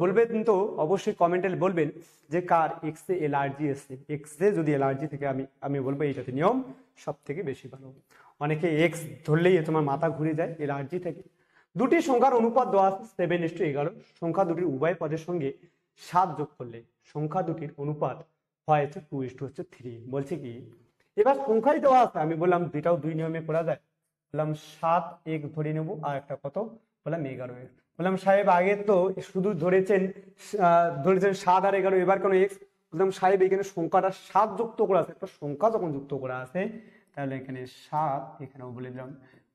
S1: বলবেন তো অবশ্যই কমেন্টে বলবেন যে কার এক্স এ এলার্জি এসে, এক্স এ যদি এলার্জি থেকে আমি বলবো এইটাতে নিয়ম সব থেকে বেশি ভালো। অনেকে এক্স ধরলেই তোমার মাথা ঘুরে যায় এলার্জি থেকে। দুটি সংখ্যার অনুপাত দেওয়া আছে 7:11, সংখ্যা দুটির উভয় পদের সঙ্গে 7 যোগ করলে সংখ্যা দুটির অনুপাত হয় 2:3। বলছে কি এবার সংখ্যাই দেওয়া আছে, আমি বললাম দুইটাও দুই নিয়মে করা যায়। বললাম 7 এক ধরে নেব, আর একটা কত বললাম 11x। বললাম সাহেব আগে তো শুধু ধরেছেন 7 আর 11, এবার কেন এক্স? বললাম সাহেব এখানে সংখ্যাটা 7 যুক্ত করা আছে, একটা সংখ্যা যখন যুক্ত করা আছে তাহলে এখানে 7, এখানেও বলে দিলাম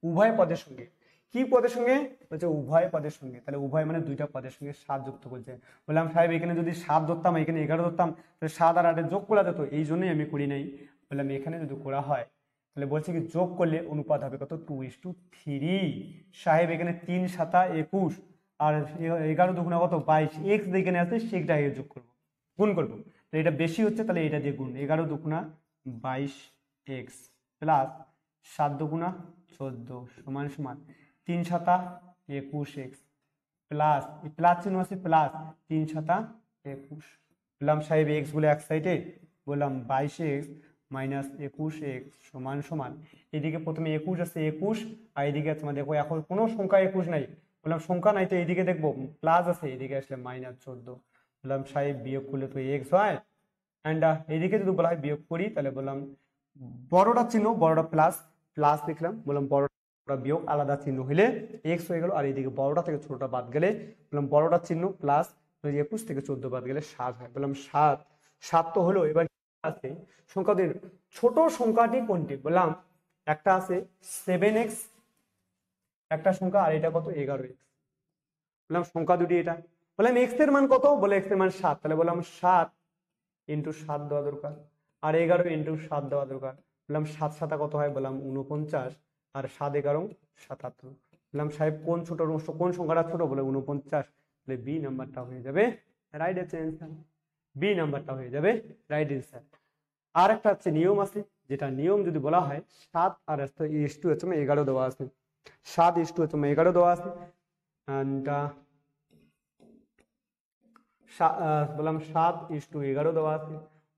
S1: উভয় পদের সঙ্গে। কি পদের সঙ্গে বলছে, উভয় পদের সঙ্গে, তাহলে উভয় মানে দুইটা পদের সঙ্গে 7 যুক্ত করছে। বললাম সাহেব এখানে যদি 7 ধরতাম, এখানে 11 ধরতাম, তাহলে 7 আর 8 যোগ করা যেত, এই জন্যই আমি করি নাই। বললাম এখানে যদি করা হয় তাহলে বলছে কি যোগ করলে অনুপাত হবে কত 2:3। সাহেব এখানে 3 7 21 আর 11 দুগুণা কত 22, এক্স যেখানে আছে সেটা আগে যোগ করবো, গুণ করবো, তো এটা বেশি হচ্ছে তাহলে এটা দিয়ে গুণ, 11 দুগুণা 22x প্লাস 7 দুগুণা 14 সমান সমান 3 7 21x প্লাস প্লাস চিহ্ন আছে প্লাস 3 7 21। বললাম সাহেব এক্স বলে এক সাইডে, বললাম 22x মাইনাস 21x সমান সমান, এদিকে প্রথমে 21 আছে 21, আর এদিকে তোমার দেখো এখন কোনো সংখ্যা 21 নাই, বললাম সংখ্যা নাই তো এইদিকে দেখবো প্লাস আছে, এদিকে আসলে মাইনাস 14। বললাম সাহেব বিয়োগ করলে তো এক্স হয়, অ্যান্ড এদিকে যদি বলা হয় বিয়োগ করি তাহলে বললাম বড়টা চিহ্ন বড়টা প্লাস প্লাস লিখলাম, বললাম বড়টা বিয়োগ আলাদা চিহ্ন হলে এক্স হয়ে গেল, আর এইদিকে বড়টা থেকে ছোটটা বাদ গেলে বললাম বড়টা চিহ্ন প্লাস 21 থেকে 14 বাদ গেলে 7 হয়। বললাম 7 তো হলো, এবার আছে সংখ্যাদের ছোট সংখ্যাটি কোনটি, বললাম একটা আছে 7x একটা সংখ্যা, আর এটা কত 11x। বললাম সংখ্যা দুটি এটা, বললাম এক্স এর মান কত, বলে এক্স এর মান 7, তাহলে বললাম 7 × 7 দেওয়া দরকার, আর 11 × 7 দেওয়া দরকার। বললাম 7 7 কত হয়, বললাম 49, আর 7 11 77। বললাম সাহেব কোন ছোট কোন সংখ্যাটা ছোট, বলে 49, তাহলে বি নাম্বারটা হয়ে যাবে রাইট অ্যান্সার, বি নাম্বারটা হয়ে যাবে রাইট অ্যান্সার। আর একটা হচ্ছে নিয়ম আছে, যেটা নিয়ম যদি বলা হয় 7 আর 11 দেওয়া আছে, 7:11 দেওয়া আছে, বললাম 7:11 দেওয়া আছে,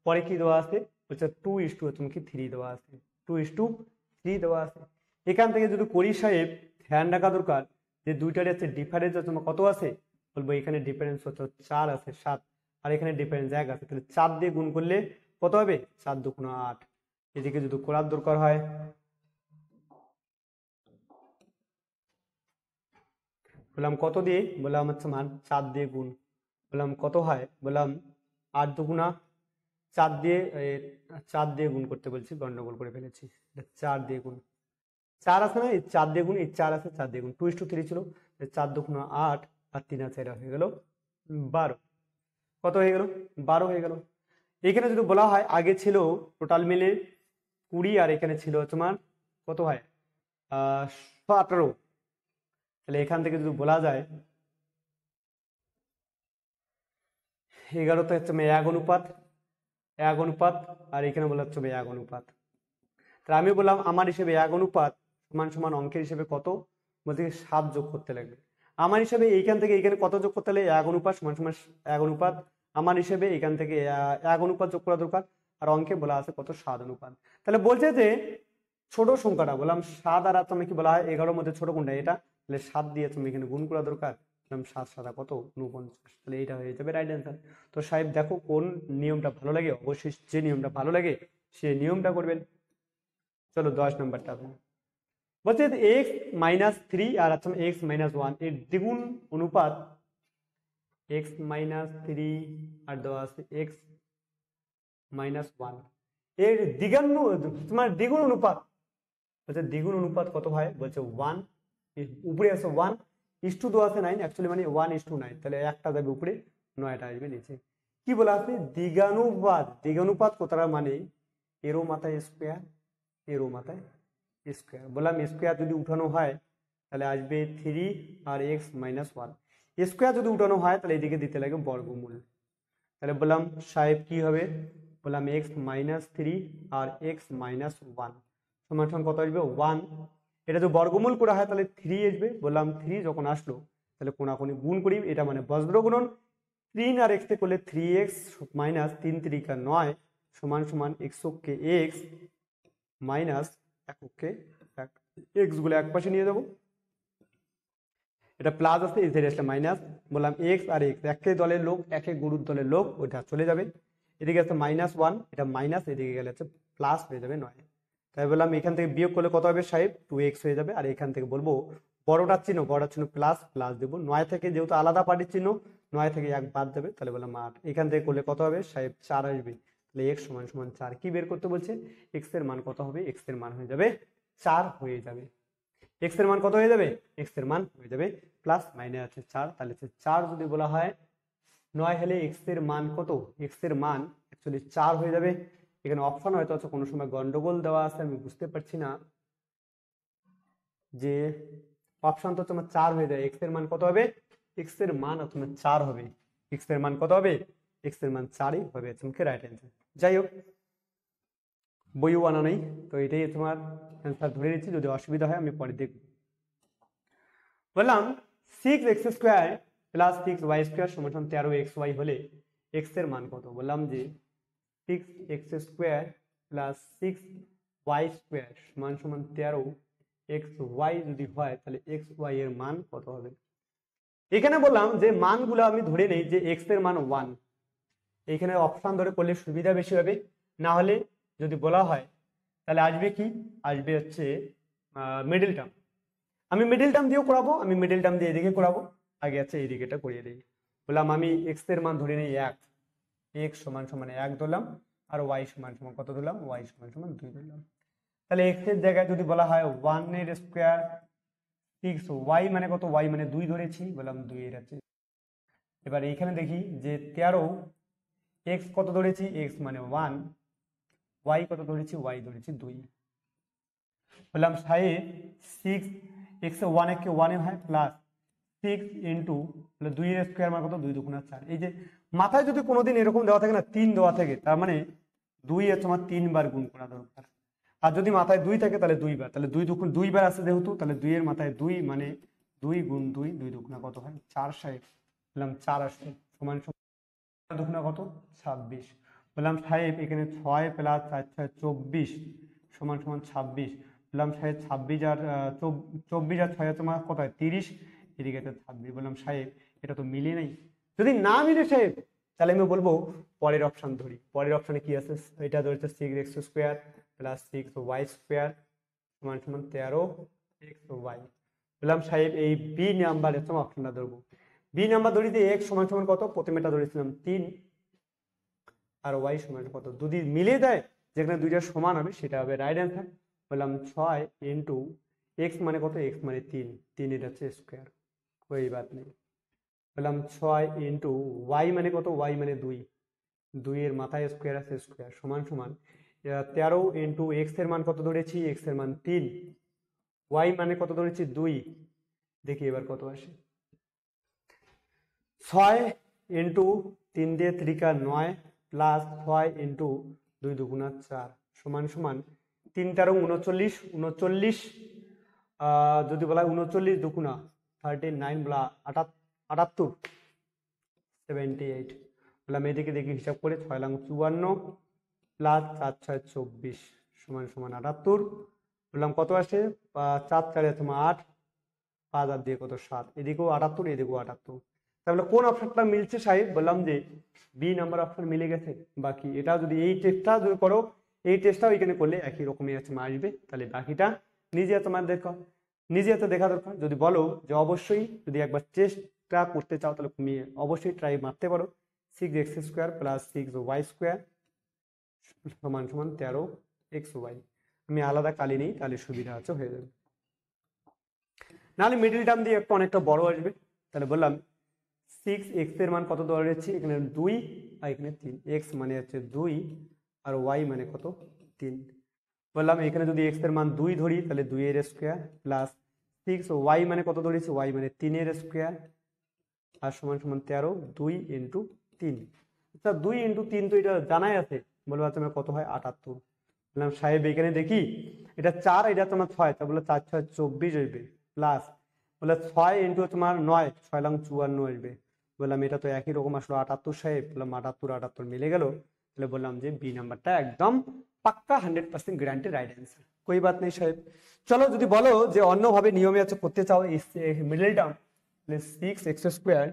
S1: পরে কি দেওয়া আছে বলছে 2:3 দেওয়া আছে, 2:3 দেওয়া আছে। এখান থেকে যদি করি সাহেব, ধ্যান রাখা দরকার যে দুইটার হচ্ছে ডিফারেন্স হচ্ছে তোমার কত আছে, বলবো এখানে ডিফারেন্স হচ্ছে 4 আছে 7, আর এখানে ডিফারেন্স 1 আছে, তাহলে 4 দিয়ে গুণ করলে কত হবে, 4 দুগুণ 8। এদিকে যদি করার দরকার হয়, বললাম কত দিয়ে, বললাম হচ্ছে মান 4 দিয়ে গুণ, বললাম কত হয়, বললাম 8 দুগুণা 4 দিয়ে 4 দিয়ে গুণ করতে বলছি, গন্ডগোল করে ফেলেছি, 4 দিয়ে গুণ, 4 আছে না, এই 4 দিয়ে গুণ, এই 4 আছে 4 দিয়ে গুণ, 2:3 ছিল, 4 দুগুণ 8 আর 3 আছে, এটা হয়ে গেল 12। কত হয়ে গেল, 12 হয়ে গেল। এখানে যদি বলা হয় আগে ছিল টোটাল মিলে 20, আর এখানে ছিল তোমার কত হয় 17, তাহলে এখান থেকে যদি বলা যায় 11 তো হচ্ছে 1 অনুপাত, 1 অনুপাত, আর এখানে বলা হচ্ছে 1 অনুপাত। তাহলে আমি বললাম আমার হিসেবে 1 অনুপাত সমান সমান অঙ্কের হিসেবে কত, বলতে 7 যোগ করতে লাগবে। আমার হিসেবে এইখান থেকে এইখানে কত যোগ করতে হলে 1 অনুপাত সমান সমান 1 অনুপাত, আমার হিসেবে এখান থেকে 1 অনুপাত যোগ করা দরকার, আর অঙ্কে বলা আছে কত 7 অনুপাত। তাহলে বলছে যে ছোট সংখ্যাটা, বললাম 7 আর তুমি কি বলা হয় 11-র মধ্যে ছোট কোনটা, এটা, তাহলে 7 দিয়ে তুমি এখানে গুণ করা দরকার, বললাম 7 7 কত 49, তাহলে এইটা হয়ে যাবে রাইট অ্যান্সার। তো সাহেব দেখো কোন নিয়মটা ভালো লাগে, অবশ্যই যে নিয়মটা ভালো লাগে সেই নিয়মটা করবেন। চলো 10 নম্বরটা বলছে x-3 আর x-1 এর দ্বিগুণ অনুপাত, x-3 আর দেওয়া আছে x-1 এর দ্বিগুণ, তোমার দ্বিগুণ অনুপাত, বলছে দ্বিগুণ অনুপাত কত হয়, বলছে 1, উপরে আছে 1:2 দেওয়া আছে 9, অ্যাকচুয়ালি মানে 1:9, তাহলে একটা যাবে উপরে, 9টা আসবে নিচে। কি বলা আছে, দ্বিগুণানুপাত, দ্বিগুণানুপাত কতটা মানে এরো মাথায় স্কোয়ার, এরো মাথায় স্কোয়ার, বললাম স্কোয়ার যদি উঠানো হয় তাহলে আসবে 3 আর x-1, স্কোয়ার যদি উঠানো হয় তাহলে এদিকে দিতে লাগে বর্গমূল, তাহলে বললাম সাহেব কি হবে, বললাম x-3 আর x-1 সমান সমান কত আসবে 1, এটা যদি বর্গমূল করা হয় তাহলে 3 আসবে, বললাম 3 যখন আসলো তাহলে কোনাকুনি গুণ করি, এটা মানে বজ্র গুণন, 3 আর x করলে 3x মাইনাস 3 3 9 সমান সমান x কে x মাইনাস এককে এক্স গুলো এক পাশে নিয়ে যাবো, এটা প্লাস আছে, এই সাইডে আসলে মাইনাস, বললাম এক্স আর এক্স একে দলের লোক, একে গরুর দলের লোক, ওইটা চলে যাবে, এদিকে আছে -1, এটা মাইনাস, এদিকে গেলে হচ্ছে প্লাস হয়ে যাবে 9, তাই বললাম এখান থেকে বিয়োগ করলে কত হবে সাহেব 2x হয়ে যাবে, আর এখান থেকে বলবো বড়টার চিহ্ন প্লাস প্লাস দেবো, 9 থেকে যেহেতু আলাদা পার্টির চিহ্ন, 9 থেকে 1 বাদ যাবে, তাহলে বললাম 8, এখান থেকে করলে কত হবে সাহেব 4 আসবে, তাহলে x সমান সমান 4, কি বের করতে বলছে, x এর মান কত হবে, x এর মান হয়ে যাবে 4 হয়ে যাবে, x এর মান কত হয়ে যাবে, x এর মান হয়ে যাবে প্লাস মাইনাস আছে 4, তাহলে 4 যদি বলা হয় 9 হলে x এর মান কত, x এর মান অ্যাকচুয়ালি 4 হয়ে যাবে। এখানে অপশন হয়তো আছে কোনো সময় গন্ডগোল দেওয়া আছে, আমি বুঝতে পারছি না, যে অপশন তো তোমার 4 হয়ে যায়, x এর মান কত হবে, x এর মান তোমার 4 হবে, x এর মান কত হবে, x এর মান 4ই হবে, তোমাকে রাইট অ্যান্সার। যাই হোক বইও আনা নেই, তো এটাই তোমার অ্যান্সার ধরে নিচ্ছি, যদি অসুবিধা হয় আমি পরে দেখব। বললাম 6x² প্লাস 6y² সমান 13xy হলে x এর মান কত, বললাম যে 6x² প্লাস 6y² সমান 13xy যদি হয় তাহলে xy এর মান কত হবে। এখানে বললাম যে মানগুলো আমি ধরে নেই যে x এর মান 1, এইখানে অপশন ধরে করলে সুবিধা বেশি হবে, না হলে যদি বলা হয় তাহলে আসবে কি, আসবে হচ্ছে মিডল টার্ম, আমি মিডল টার্ম দিয়েও করাবো, আমি মিডল টার্ম দিয়ে এদিকে করাবো, আগে আছে এইদিকেটা করিয়ে দিই। বললাম আমি x এর মান ধরে নিই 1, x সমান সমান 1 ধরলাম, আর y সমান সমান কত ধরলাম, y সমান সমান 2 ধরলাম, তাহলে x এর জায়গায় যদি বলা হয় 1 এর স্কোয়ার 6, y মানে কত, y মানে 2 ধরেছি, বললাম 2 এর আছে। এবার এইখানে দেখি যে 13, x কত ধরেছি, x মানে 1, y কত ধরেছি, y ধরেছি 2, বললাম 6 x 1 এ 1 এ হয় প্লাস 6 ইন্টু 2 এর স্কোয়ার মানে কত, 2 2 4, এই যে মাথায় যদি কোনোদিন এরকম দেওয়া থাকে না 3 দেওয়া থাকে, তার মানে 2 এর তোমার 3 বার গুণ করা দরকার, আর যদি মাথায় 2 থাকে তাহলে 2 বার, তাহলে 2 বার আছে যেহেতু, তাহলে 2 এর মাথায় 2 মানে 2 গুণ 2, 2 2 কত হয় 4 সাহেব, বললাম 4 আসবে সমান সমান 2 কত 26, বললাম সাহেব এখানে 6 প্লাস 4 6 24 সমান সমান 26, বললাম সাহেব 26 আর 24 আর 6 তোমার কত হয় 30, এদিকে 26, বললাম সাহেব এটা তো মিলে নাই। যদি না মিলে সাহেব তাহলে আমি বলবো পরের অপশন ধরি। পরের অপশনে কি আছে, এটা ধরেছে 6x square plus 6y square সমান সমান 13xy। বললাম সাহেব এই বি নাম্বারের তোমার অপশনটা ধরবো। বি নাম্বার ধরি যে x সমান সমান কত, প্রথমেটা ধরেছিলাম 3 আর y সমান কত, যদি মিলে দেয় যেখানে দুইটা সমান হবে সেটা হবে রাইট অ্যান্সার। বললাম 6 ইন্টু x মানে কত, x মানে 3, 3 এটা হচ্ছে স্কোয়ার, কোই বাত নেই। বললাম 6 ইন্টু y মানে কত, y মানে 2, 2 এর মাথায় স্কোয়ার আছে স্কোয়ার সমান সমান 13 ইন্টু x এর মান কত ধরেছি, x এর মান 3, y মানে কত ধরেছি 2, দেখি এবার কত আসে। 6 ইন্টু 3 দিয়ে 3 9 প্লাস 6 ইন্টু 2 দুগুণা 4 সমান সমান 3 13 39, 39 যদি বলা হয় 39 দুগুণা 39 বলা 78, 78। বললাম এদিকে দেখি হিসাব করে 6 লাখ 54 প্লাস 4 6 24 সমান সমান 78। বললাম কত আসে, 4 4 তোমার 8, 5 আর দিয়ে কত 7, এদিকেও 78 এদিকেও 78। তাহলে কোন অপশনটা মিলছে সাহেব, বললাম যে বি নাম্বার অপশন মিলে গেছে। বাকি এটা যদি এই টেস্টটা যদি করো, এই টেস্টটাও এখানে করলে একই রকমই আছে আসবে, তাহলে বাকিটা নিজে তোমার দেখো, নিজে হাতে দেখা দরকার। যদি বলো যে অবশ্যই যদি একবার চেষ্টা করতে চাও তাহলে তুমি অবশ্যই ট্রাই মারতে পারো। 6x square plus 6y square সমান সমান 13xy। আমি আলাদা কালি নেই তাহলে সুবিধা আছে, হয়ে যাবে। নাহলে মিডিল টার্ম দিয়ে একটা অনেকটা বড় আসবে। তাহলে বললাম 6x এর মান কত ধরে নিচ্ছি, এখানে 2 আর এখানে 3, x মানে হচ্ছে 2 আর y মানে কত 3। বললাম এখানে যদি x এর মান 2 ধরি তাহলে 2 এর স্কোয়ার প্লাস 6y মানে কত ধরেছি, y মানে 3 এর স্কোয়ার আর সমান সমান 13, 2 ইন্টু 3। আচ্ছা 2 ইন্টু 3 তো এটা জানাই আছে, বলবো তোমার কত হয় 78। বললাম সাহেব এখানে দেখি এটা 4 এটা তোমার 6, তা বলে 4 6 24 হইবে প্লাস বলে 6 ইন্টু তোমার 9, 6 লাখ 54 আসবে। বললাম এটা তো একই রকম আসলো 78 সাহেব। বললাম 78 78 মিলে গেল। তাহলে বললাম যে বি নাম্বারটা একদম পাক্কা 100% গ্যারান্টি রাইট অ্যান্সার, কোই বাত নেই সাহেব। চলো যদি বলো যে অন্যভাবে নিয়মে আছে করতে চাও মিডল টার্ম, 6x স্কোয়ার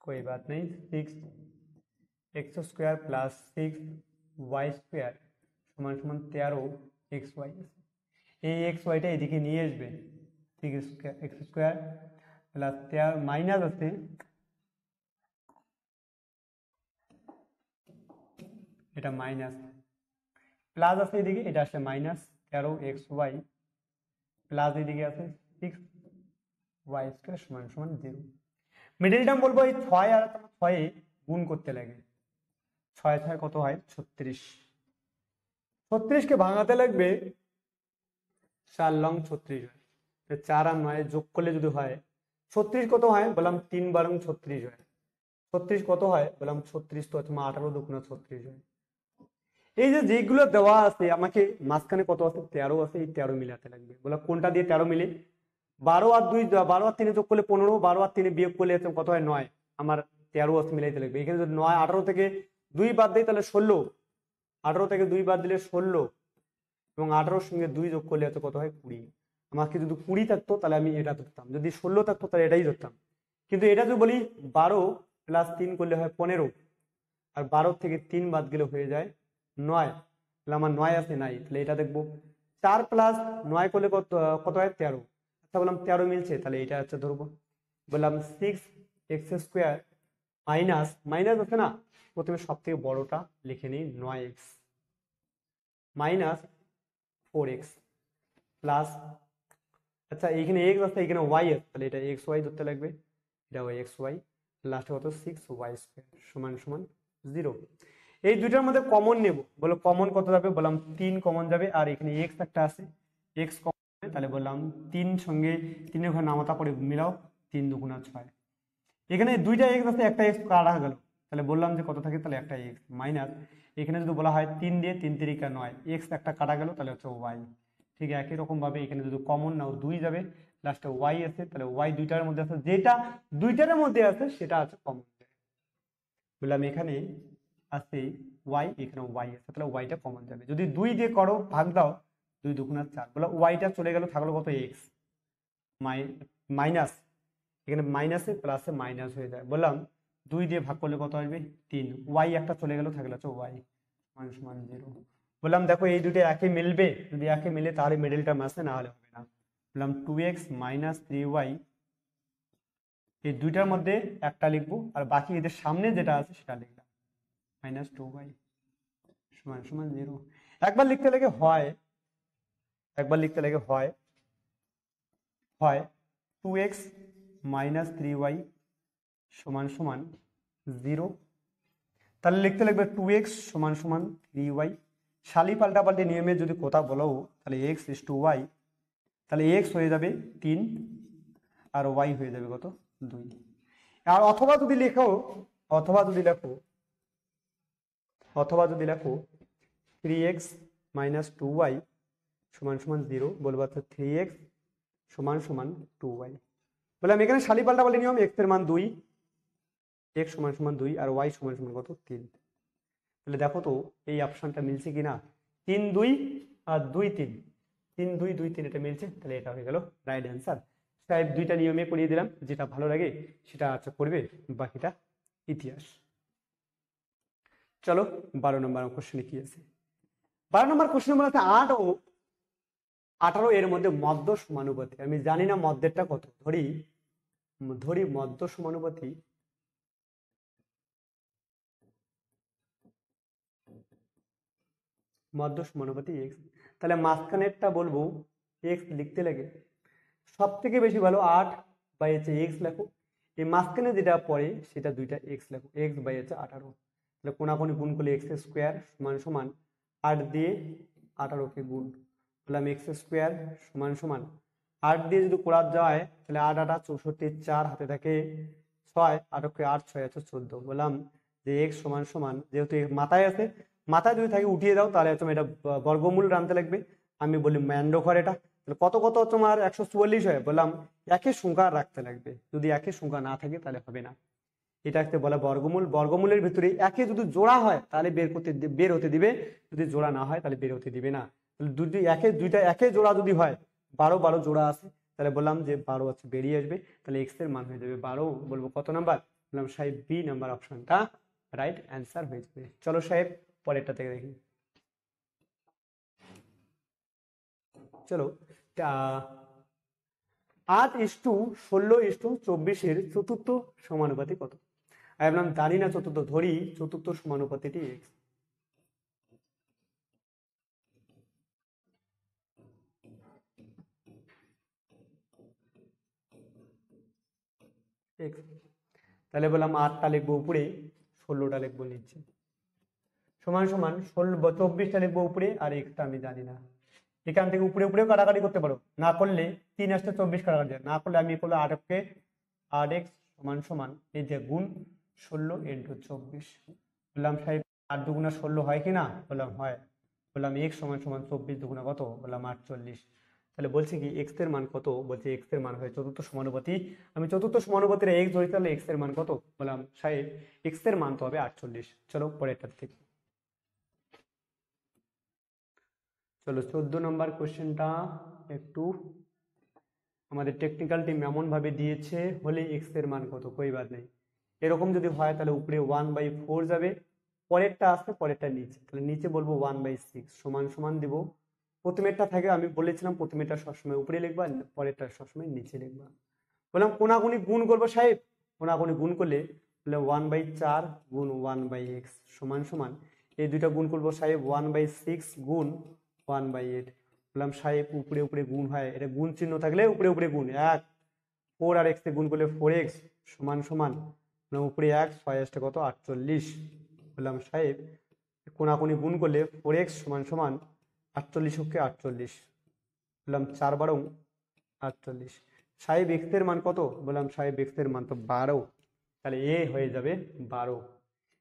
S1: कोई बात नहीं, 6x square plus 6y square সমান সমান 13xy। এই xyটা এদিকে নিয়ে আসবে, 6x স্কোয়ার প্লাস 13 মাইনাস আছে, এটা মাইনাস প্লাস আছে এদিকে, এটা আসছে মাইনাস 13xy প্লাস এদিকে আছে 6y স্কোয়ার সমান সমান 0। মিডল টার্ম বলবো এই 6 আর 6 গুণ করতে লাগে, 6 6 কত হয় 36, 36 কে ভাঙাতে লাগবে 4 লং 36 হয়, 4 আর 9 যোগ করলে যদি হয় 36 কত হয়, বললাম 3 বারং 36 হয়। 36 কত হয়, বললাম 36 তো তোমার 18 দুগুণা 36 হয়। এই যে যেগুলো দেওয়া আছে আমাকে মাঝখানে কত আছে 13 আছে, এই 13 মিলাতে লাগবে। বললাম কোনটা দিয়ে 13 মিলে, 12 আর 2, 12 আর 3 যোগ করলে 15, 12 আর 3 বিয়োগ করলে কত হয় 9, আমার 13 আছে মিলাইতে লাগবে। এখানে যদি 9 18 থেকে 2 বাদ দেয় তাহলে 16, 18 থেকে 2 বাদ দিলে 16 এবং 18 সঙ্গে 2 যোগ করলে কত হয় 20। আমাকে যদি 20 থাকতো তাহলে আমি এটা ধরতাম, যদি 16 থাকতো তাহলে এটাই ধরতাম। কিন্তু এটা যদি বলি 12 প্লাস 3 করলে হয় 15 আর 12 থেকে 3 বাদ গেলে হয়ে যায় 9, তাহলে আমার 9 আছে নাই, তাহলে এটা দেখবো 4 প্লাস 9 করলে কত কত হয় 13। আচ্ছা বললাম 13 মিলছে, তাহলে এটা হচ্ছে ধরবো। বললাম 6x স্কোয়ার মাইনাস মাইনাস আছে না, প্রথমে সব থেকে বড়টা লিখে নিই 9x মাইনাস 4x প্লাস, আচ্ছা এইখানে x আছে এখানে y আছে, তাহলে এটা xy ধরতে লাগবে, এটা xy লাস্টে কত 6y স্কোয়ার সমান সমান 0। এই দুইটার মধ্যে কমন নেব, বলো কমন কত যাবে, বললাম 3 কমন যাবে আর এখানে x একটা আছে, x কমন যাবে, তাহলে বললাম 3 সঙ্গে 3 এর ঘর নামাতা পরে মিলাও, 3 দুগুণা 6। এখানে দুইটা x আছে, একটা x কাটা গেল, তাহলে বললাম যে কত থাকে, তাহলে একটা x মাইনাস এখানে যদি বলা হয় 3 দিয়ে 3 3 9, x একটা কাটা গেল তাহলে হচ্ছে y। ঠিক একই রকম ভাবে এখানে যদি কমন নাও 2 যাবে, লাস্টে y আছে, তাহলে y দুইটার মধ্যে আছে, যেটা দুইটার মধ্যে আছে সেটা আছে কমন। বললাম এখানে আছে ওয়াই, এখানে ওয়াই আছে, তাহলে ওয়াইটা কমন যাবে। যদি 2 দিয়ে করো ভাগ দাও, 2 দুগুণা 4, বললাম ওয়াইটা চলে গেল, থাকলো কত এক্স মাইনাস, এখানে মাইনাসে প্লাসে মাইনাস হয়ে যায়। বললাম 2 দিয়ে ভাগ করলে কত আসবে 3, ওয়াই একটা চলে গেল, থাকলে হচ্ছে ওয়াই সমান সমান 0। বললাম দেখো এই দুটো একই মিলবে, যদি একই মিলে তাহলে মিডল টার্ম আসে, না হলে হবে না। বললাম 2x মাইনাস 3y, এই দুইটার মধ্যে একটা লিখবো, আর বাকি এদের সামনে যেটা আছে সেটা লিখলাম, মাইনাস 2y সমান সমান 0। একবার লিখতে লেগে হয়, একবার লিখতে লেগে হয় হয় 2x মাইনাস 3y সমান সমান 0, তাহলে লিখতে লাগবে 2x সমান সমান 3y। শালি পাল্টাপাল্টি নিয়মে যদি কোথাও বলো তাহলে x ইস টু y, তাহলে x হয়ে যাবে 3 আর y হয়ে যাবে কত 2। আর অথবা যদি লেখো, অথবা যদি লেখো 3x মাইনাস 2y সমান সমান 0, বলবো অর্থাৎ 3x সমান সমান 2y। বললাম এখানে শালি পাল্টাপাল্টি নিয়ম, x এর মান 2, x সমান সমান 2 আর y সমান সমান কত 3। তাহলে দেখো তো এই অপশনটা মিলছে কিনা, 3 2 আর 2 3, 3 2 2 3 এটা মিলছে, তাহলে এটা হয়ে গেল রাইট অ্যান্সার। সাহেব দুইটা নিয়মে করিয়ে দিলাম, যেটা ভালো লাগে সেটা আচ্ছা করবে, বাকিটা ইতিহাস। চলো 12 নম্বর কোশ্চেনে কি আছে। 12 নম্বর কোশ্চেনে বলা আছে 8 ও 18 এর মধ্যে মধ্য সমানুপাতি। আমি জানি না মধ্যেরটা কত, ধরি মধ্য সমানুপাতি, মধ্য সমানুপাতি এক্স, তাহলে মাঝখানেরটা বলবো এক্স লিখতে লাগে সব থেকে বেশি ভালো 8 বাই হচ্ছে এক্স লেখো, এই মাঝখানে যেটা পড়ে সেটা দুইটা এক্স লেখো, এক্স বাই হচ্ছে 18। তাহলে কোনাকুনি গুণ করলে এক্স স্কোয়ার সমান সমান 8 দিয়ে 18কে গুণ, বললাম এক্স স্কোয়ার সমান সমান 8 দিয়ে যদি করা যায় তাহলে 8 8 64, 4 হাতে থাকে 6, 8কে 8 6 আছে 14। বললাম যে এক্স সমান সমান, যেহেতু মাথায় আছে, মাথায় যদি থাকে উঠিয়ে দাও, তাহলে তুমি এটা বর্গমূল টানতে লাগবে। আমি বলি ম্যান্ডো ঘর, এটা কত কত তোমার 144 হয়, বললাম একই সংখ্যা রাখতে লাগবে, যদি একই সংখ্যা না থাকে তাহলে হবে না। এটাকে বলা বর্গমূল, বর্গমূলের ভিতরে একে যদি জোড়া হয় তাহলে বের হতে দিবে, যদি জোড়া না হয় তাহলে বের হতে দিবে না। তাহলে দুইটা একে জোড়া যদি হয়, 12 12 জোড়া আছে, তাহলে বললাম যে 12 আছে বেরিয়ে আসবে, তাহলে এক্স এর মান হয়ে যাবে 12। বলবো কত নাম্বার, বললাম সাহেব বি নাম্বার অপশনটা রাইট অ্যান্সার হয়ে যাবে। চলো সাহেব পরেরটা থেকে দেখি। চলো 8:16:24 চতুর্থ সমানুপাতি কত। আমি বললাম জানি না চতুর্থ, ধরি চতুর্থ সমানুপাতিটি এক্স। তাহলে বললাম 8টা লিখবো উপরে, 16টা লিখবো নিচে, সমান সমান 24টা লিখবো উপরে, আর এক্সটা আমি জানি না। এখান থেকে উপরে উপরেও কাটাকাটি করতে পারো, না করলে 3 আসতে 24 কাটাকাটি যায়, না করলে আমি করলে 8কে 8x সমান সমান এই যে গুণ 16 ইন্টু 24। বললাম সাহেব 8 দুগুণা 16 হয় কি না, বললাম হয়। বললাম x সমান সমান 24 দুগুণা কত, বললাম 48। তাহলে বলছে কি x এর মান কত, বলছে x এর মান হয় চতুর্থ সমানুপাতি। আমি চতুর্থ সমানুপাতির x ধরি, তাহলে x এর মান কত, বললাম সাহেব x এর মান তো হবে 48। চলো পরেরটা থেকে। চলো 14 নম্বর কোশ্চেনটা একটু আমাদের টেকনিক্যাল টিম এমন ভাবে দিয়েছে, হলে এক্স এর মান কত, কই বাদ নেই। এরকম যদি হয় তাহলে উপরে 1/4 যাবে, পরেরটা আসবে পরেরটা নিচে, তাহলে নিচে বলবো 1/6 সমান সমান দিব। প্রথমেরটা থাকে, আমি বলেছিলাম প্রথমেরটা সবসময় উপরে লিখবা, পরেরটা সবসময় নিচে লিখবা। বললাম কোনাকুনি গুণ করবো সাহেব, কোনাকুনি গুণ করলে বলে 1/4 গুণ 1/x সমান সমান, এই দুইটা গুণ করবো সাহেব 1/6 গুণ 1/8। বললাম সাহেব উপরে উপরে গুণ হয়, এটা গুণ চিহ্ন থাকলে উপরে উপরে গুণ, 1 4 আর x গুণ করলে 4x সমান সমান, উপরে 1 6 আসতে কত 48। বললাম সাহেব কোনাকুনি গুণ করলে 4x সমান সমান 48 হচ্ছে 48। বললাম 4 12 48। সাহেব x এর মান কত, বললাম সাহেব x এর মান তো 12, তাহলে এ হয়ে যাবে 12।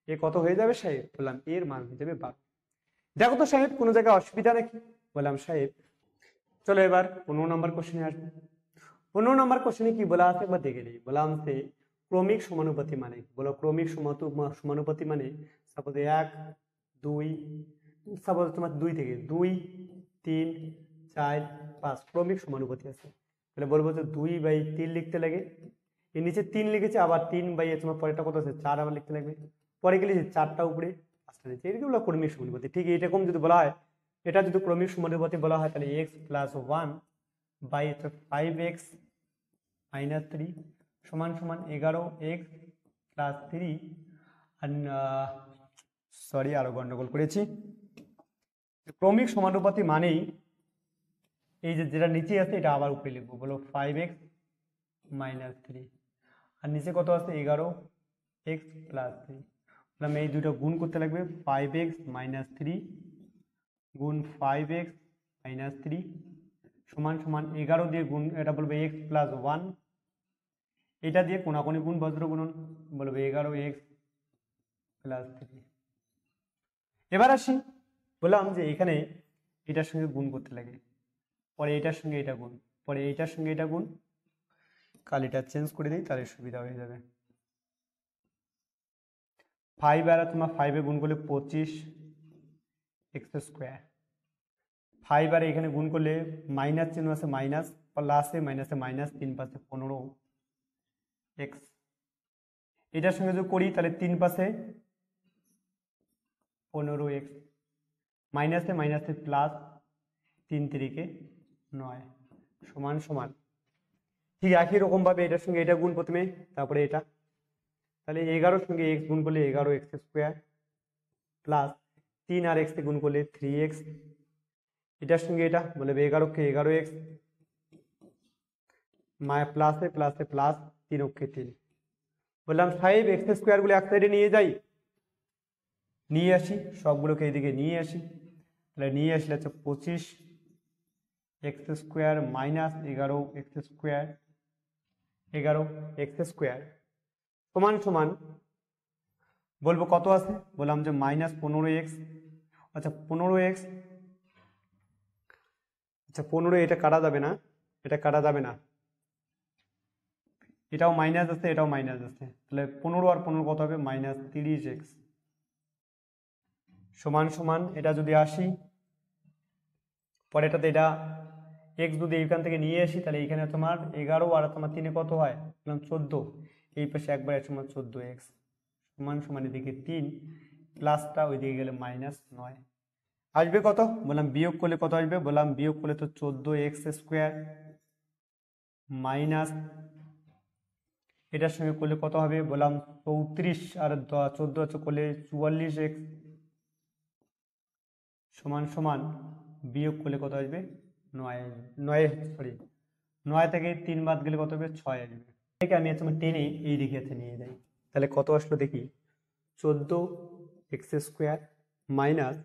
S1: এ কত হয়ে যাবে সাহেব, বললাম এর মান হয়ে যাবে 12। দেখো তো সাহেব কোনো জায়গায় অসুবিধা নাকি, বললাম সাহেব। চলো এবার 15 নম্বর কোশ্চেনে আসবে। 15 নম্বর কোশ্চেনে কি বলা আছে একবার দেখে নিই। বললাম সে ক্রমিক সমানুপাতি মানে বলো, ক্রমিক সমানুপাতি মানে সাপোজ 1 2, সাপোজ তোমার 2 থেকে 2 3 4 5 ক্রমিক সমানুপাতি আছে, তাহলে বলবো যে 2/3 লিখতে লাগে। এর নিচে 3 লিখেছে, আবার 3 তোমার পরেরটা কত আছে 4 আবার লিখতে লাগবে, পরে গেলে 4টা উপরে 5টা নিচে, এগুলো ক্রমিক সমানুপাতি। ঠিক এরকম যদি বলা হয়, এটা যদি ক্রমিক সমানুপাতি বলা হয়, তাহলে x + 1/5x - 3 সমান সমান 11x + 3। আর সরি, আরো গন্ডগোল করেছি। ক্রমিক সমানুপাতি মানেই এই যে যেটা নিচে আছে এটা আবার উপরে লিখবো, বলো 5x - 3, আর নিচে কত আছে 11x + 3। তাহলে এই দুটো গুণ করতে লাগবে, 5x - 3 গুণ 5x - 3 সমান সমান 11 দিয়ে গুণ, এটা বলবে x + 1, এটা দিয়ে কোনাকুনি গুণ বজ্র গুণন, বলবে 11x + 3। এবার আসি, বললাম যে এখানে এটার সঙ্গে গুণ করতে লাগে, পরে এটার সঙ্গে এটা গুণ, পরে এইটার সঙ্গে এটা গুণ, কাল এটা চেঞ্জ করে দিই তাহলে সুবিধা হয়ে যাবে। 5 আর তোমার 5 গুণ করলে 25x², 5 আর এখানে গুণ করলে মাইনাস চিহ্ন আছে, মাইনাস প্লাসে মাইনাসে মাইনাস, 3 পাশে 15x। এটার সঙ্গে যদি করি তাহলে 3 পাশে 15x, মাইনাসে মাইনাসে প্লাস, 3 3 9 সমান সমান। ঠিক একই রকম ভাবে এটার সঙ্গে এটা গুণ প্রথমে, তারপরে এটা, তাহলে 11 সঙ্গে x গুণ করলে 11x² প্লাস 3 আর x গুণ করলে 3x, এটার সঙ্গে এটা বলবে 11কে 11x প্লাসে প্লাসে প্লাস, 3 3। বললাম 5x² গুলো এক সাইডে নিয়ে যাই, নিয়ে আসি সবগুলোকে এইদিকে নিয়ে আসি, তাহলে নিয়ে আসলে হচ্ছে 25x² - 11x² সমান সমান বলবো কত আছে, বললাম যে -15x। আচ্ছা 15x, আচ্ছা 15, এটা কাটা যাবে না, এটা কাটা যাবে না, এটাও মাইনাস আছে, এটাও মাইনাস আছে, তাহলে 15 আর 15 কত হবে -30x সমান সমান, এটা যদি আসি পরেরটাতে, এটা x যদি এইখান থেকে নিয়ে আসি, তাহলে এইখানে তোমার 11 আর তোমার 3 কত হয়, বললাম 14, এই পাশে একবার সময় 14x সমান সমান, এদিকে 3 প্লাসটা ওইদিকে গেলে -9 আসবে কত, বললাম বিয়োগ করলে কত আসবে, বললাম বিয়োগ করলে তো 14x² মাইনাস এটার সঙ্গে করলে কত হবে, বললাম 34 আর 14 হচ্ছে করলে 44x সমান সমান, বিয়োগ করলে কত আসবে 9 থেকে 3 বাদ গেলে কত হবে 6 আসবে। থেকে আমি তোমার টেনে এই দিকে নিয়ে যাই, তাহলে কত আসলো দেখি, 14x² মাইনাস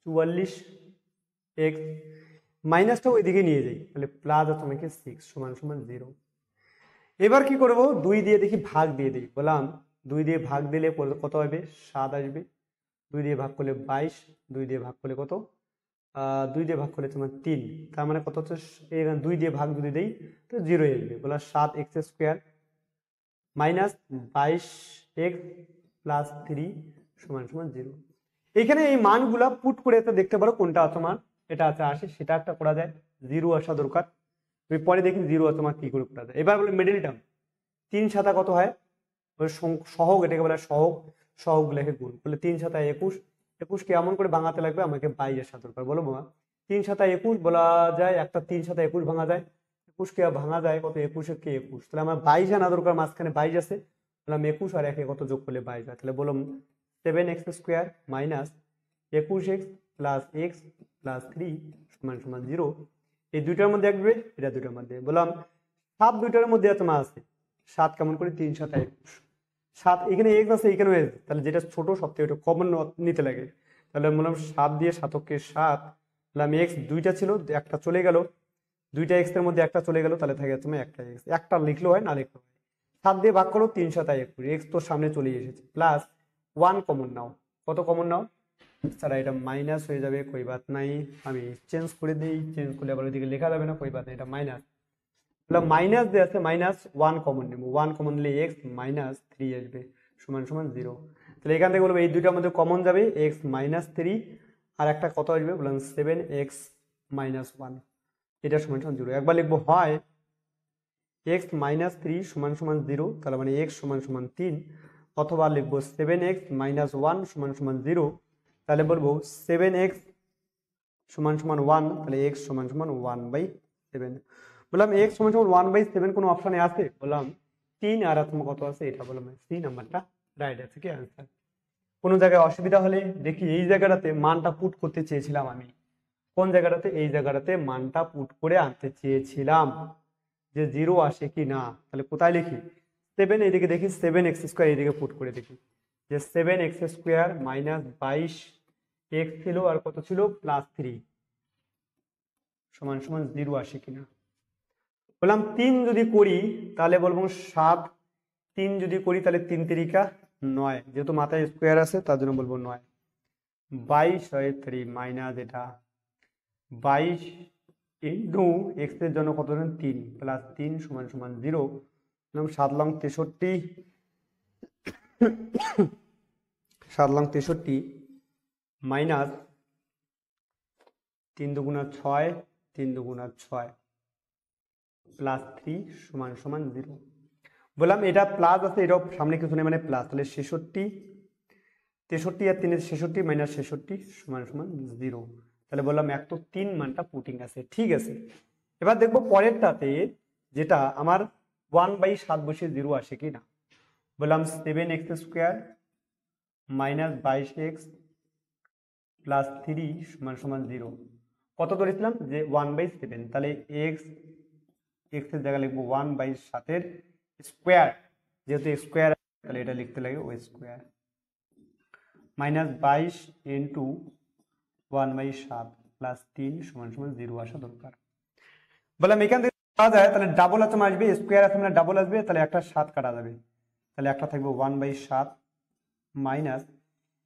S1: 44x, মাইনাসটা ওইদিকে নিয়ে যাই, তাহলে প্লাস তোমাকে 6 সমান সমান 0। এবার কি করব, 2 দিয়ে দেখি ভাগ দিয়ে দিই, বললাম 2 দিয়ে ভাগ দিলে কত হবে 7 আসবে, 2 দিয়ে ভাগ করলে 22, 2 দিয়ে ভাগ করলে কত 2 দিয়ে ভাগ করলে তোমার 3, তার মানে কত হচ্ছে, এখানে 2 দিয়ে ভাগ যদি দেই তো 0 আসবে, বলা 7x² মাইনাস 22x প্লাস 3 সমান সমান 0। এখানে এই মানগুলা পুট করে দেখতে পারো কোনটা তোমার এটা আছে আসে, সেটা একটা করা যায়, 0 আসা দরকার, তুমি পরে দেখি 0 তোমার কি করে করা যায়। এবার বলে মিডল টার্ম 3 সাতা কত হয়, সহগ, এটাকে বলে সহগ, সহগ লেখে গুণ করলে 3 সাতা 21, 21 কে এমন করে ভাঙাতে লাগবে আমাকে 22 আসা দরকার। বলো বাবা 3 সাতা 21 বলা যায়, একটা 3 সাতা 21 ভাঙা যায়, 21 কে ভাঙা যায় কত, 21 কে 21, তাহলে আমার 22 আনা দরকার, মাঝখানে 22 আছে, বললাম 21 আর 1 কত যোগ করলে 22 হয়, তাহলে বললাম 7x² minus 21x plus x plus 3 সমান সমান 0। এই দুইটার মধ্যে আসবে, এটা দুইটার মধ্যে, বললাম 7 দুইটার মধ্যে তোমার আছে, 7 কেমন করে 3 সাতা 21, 7 এখানে x আছে এখানেও x, তাহলে যেটা ছোট সব থেকে কমন নিতে লাগে, তাহলে বললাম 7 দিয়ে 7কে 7, বললাম x দুইটা ছিল একটা চলে গেল, দুইটা x এর মধ্যে একটা চলে গেল, তাহলে থাকে তুমি একটা x, একটা লিখলো হয় না লিখলো হয়, 7 দিয়ে ভাগ করো 3 সাতা 21, x তো সামনে চলে এসেছে, প্লাস 1 কমন নাও, কত কমন নাও স্যার, এটা মাইনাস হয়ে যাবে, কই বাত নাই, আমি চেঞ্জ করে দিই, চেঞ্জ করলে আবার ওইদিকে লেখা যাবে না, কই বাত নাই, এটা মাইনাস মাইনাস দিয়ে আছে, মাইনাস ওয়ান কমন নেবো, ওয়ান কমন নিলে এক্স মাইনাস থ্রি আসবে সমান সমান জিরো। তাহলে এখান থেকে বলবো এই দুইটার মধ্যে কমন যাবে এক্স মাইনাস থ্রি, আর একটা কত আসবে বললাম সেভেন এক্স মাইনাস ওয়ান, এটা সমান সমান জিরো। একবার লিখবো হয় এক্স মাইনাস থ্রি সমান সমান জিরো, তাহলে মানে এক্স সমান সমান তিন, অথবা লিখবো সেভেন এক্স মাইনাস ওয়ান সমান সমান জিরো, তাহলে বলবো সেভেন এক্স সমান সমান ওয়ান, তাহলে এক্স সমান সমান ওয়ান বাই সেভেন। বললাম এক্স সমান সমান ওয়ান বাই সেভেন কোনো অপশানে আছে, বললাম তিন, আর তোমার কত আছে এটা বললাম সি নাম্বারটা রাইট আছে কি আনসার। কোনো জায়গায় অসুবিধা হলে দেখি, এই জায়গাটাতে মানটা পুট করতে চেয়েছিলাম আমি, কোন জায়গাটাতে, এই জায়গাটাতে মানটা পুট করে আনতে চেয়েছিলাম যে জিরো আসে কি না, তাহলে কোথায় লিখি সেভেন, এইদিকে দেখি সেভেন এক্স স্কোয়ার, এইদিকে পুট করে দেখি যে সেভেন এক্স স্কোয়ার মাইনাস বাইশ এক্স ছিল আর কত ছিল প্লাস থ্রি সমান সমান জিরো আসে কিনা। বললাম তিন যদি করি তাহলে বলবো সাত, তিন যদি করি তাহলে তিন তিরিকা নয়, যেহেতু মাথায় স্কোয়ার আছে তার জন্য বলবো নয়, বাইশ হয় থ্রি মাইনাস এটা বাইশ ইন্টু এক্স এর জন্য কত ধরেন তিন প্লাস তিন সমান সমান জিরো, সাত লং তেষট্টি, সাত লং তেষট্টি মাইনাস তিন দুগুণা ছয়, তিন দুগুণা ছয় প্লাস থ্রি সমান সমান জিরো। বললাম এটা প্লাস আছে, এটাও সামনে কিছু নেই মানে প্লাস, তাহলে ছেষট্টি, তেষট্টি আর তিনের ছেষট্টি মাইনাস ছেষট্টি সমান সমান জিরো। তাহলে বললাম এক তো তিন মানটা পুটিং আছে, ঠিক আছে। এবার দেখবো পরেরটাতে যেটা আমার ওয়ান বাই সাত বসে জিরো আসে কি না। বললাম সেভেন এক্স স্কোয়ার মাইনাস বাইশ এক্স প্লাস থ্রি সমান সমান জিরো, কত ধরেছিলাম যে ওয়ান বাই সেভেন, তাহলে এক্স এক্স এর জায়গায় লিখবো ওয়ান বাই সাতের স্কোয়ার, যেহেতু স্কোয়ার তাহলে এটা লিখতে লাগে ওই স্কোয়ার মাইনাস বাইশ ইন্টু ওয়ান বাই সাত প্লাস তিন সমান সমান জিরো আসা দরকার। বললাম এখান থেকে পাওয়া যায় তাহলে ডাবল আছে আসবে, স্কোয়ার আছে মানে ডাবল আসবে, তাহলে একটা সাত কাটা যাবে, তাহলে একটা থাকবে ওয়ান বাই সাত মাইনাস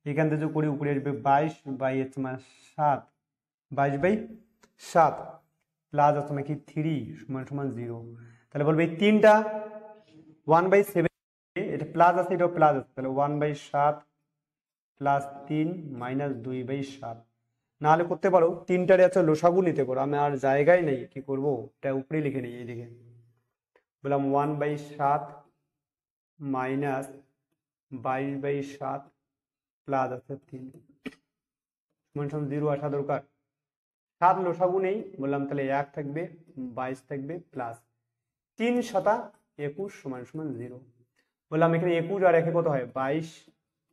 S1: এখান থেকে করি উপরে আসবে বাইশ বাই তোমার সাত, বাইশ বাই সাত প্লাস আছে কি থ্রি সমান সমান জিরো। তাহলে বলবে এই তিনটা ওয়ান বাই সেভেন, এটা প্লাস আছে এটাও প্লাস আছে, তাহলে ওয়ান বাই সাত প্লাস তিন মাইনাস দুই বাই সাত। নাহলে করতে পারো তিনটারে আছে লসাগু নিতে পারো, আমি আর জায়গায় নেই কি করবো, এটা উপরে লিখে নিই এইদিকে। বললাম ওয়ান বাই সাত মাইনাস বাইশ বাই সাত প্লাস আছে তিন সমান সমান জিরো আসা দরকার। সাত লসাগু নেই, বললাম তাহলে এক থাকবে, বাইশ থাকবে প্লাস তিন সাতা একুশ সমান সমান জিরো। বললাম এখানে একুশ আর একে কত হয় বাইশ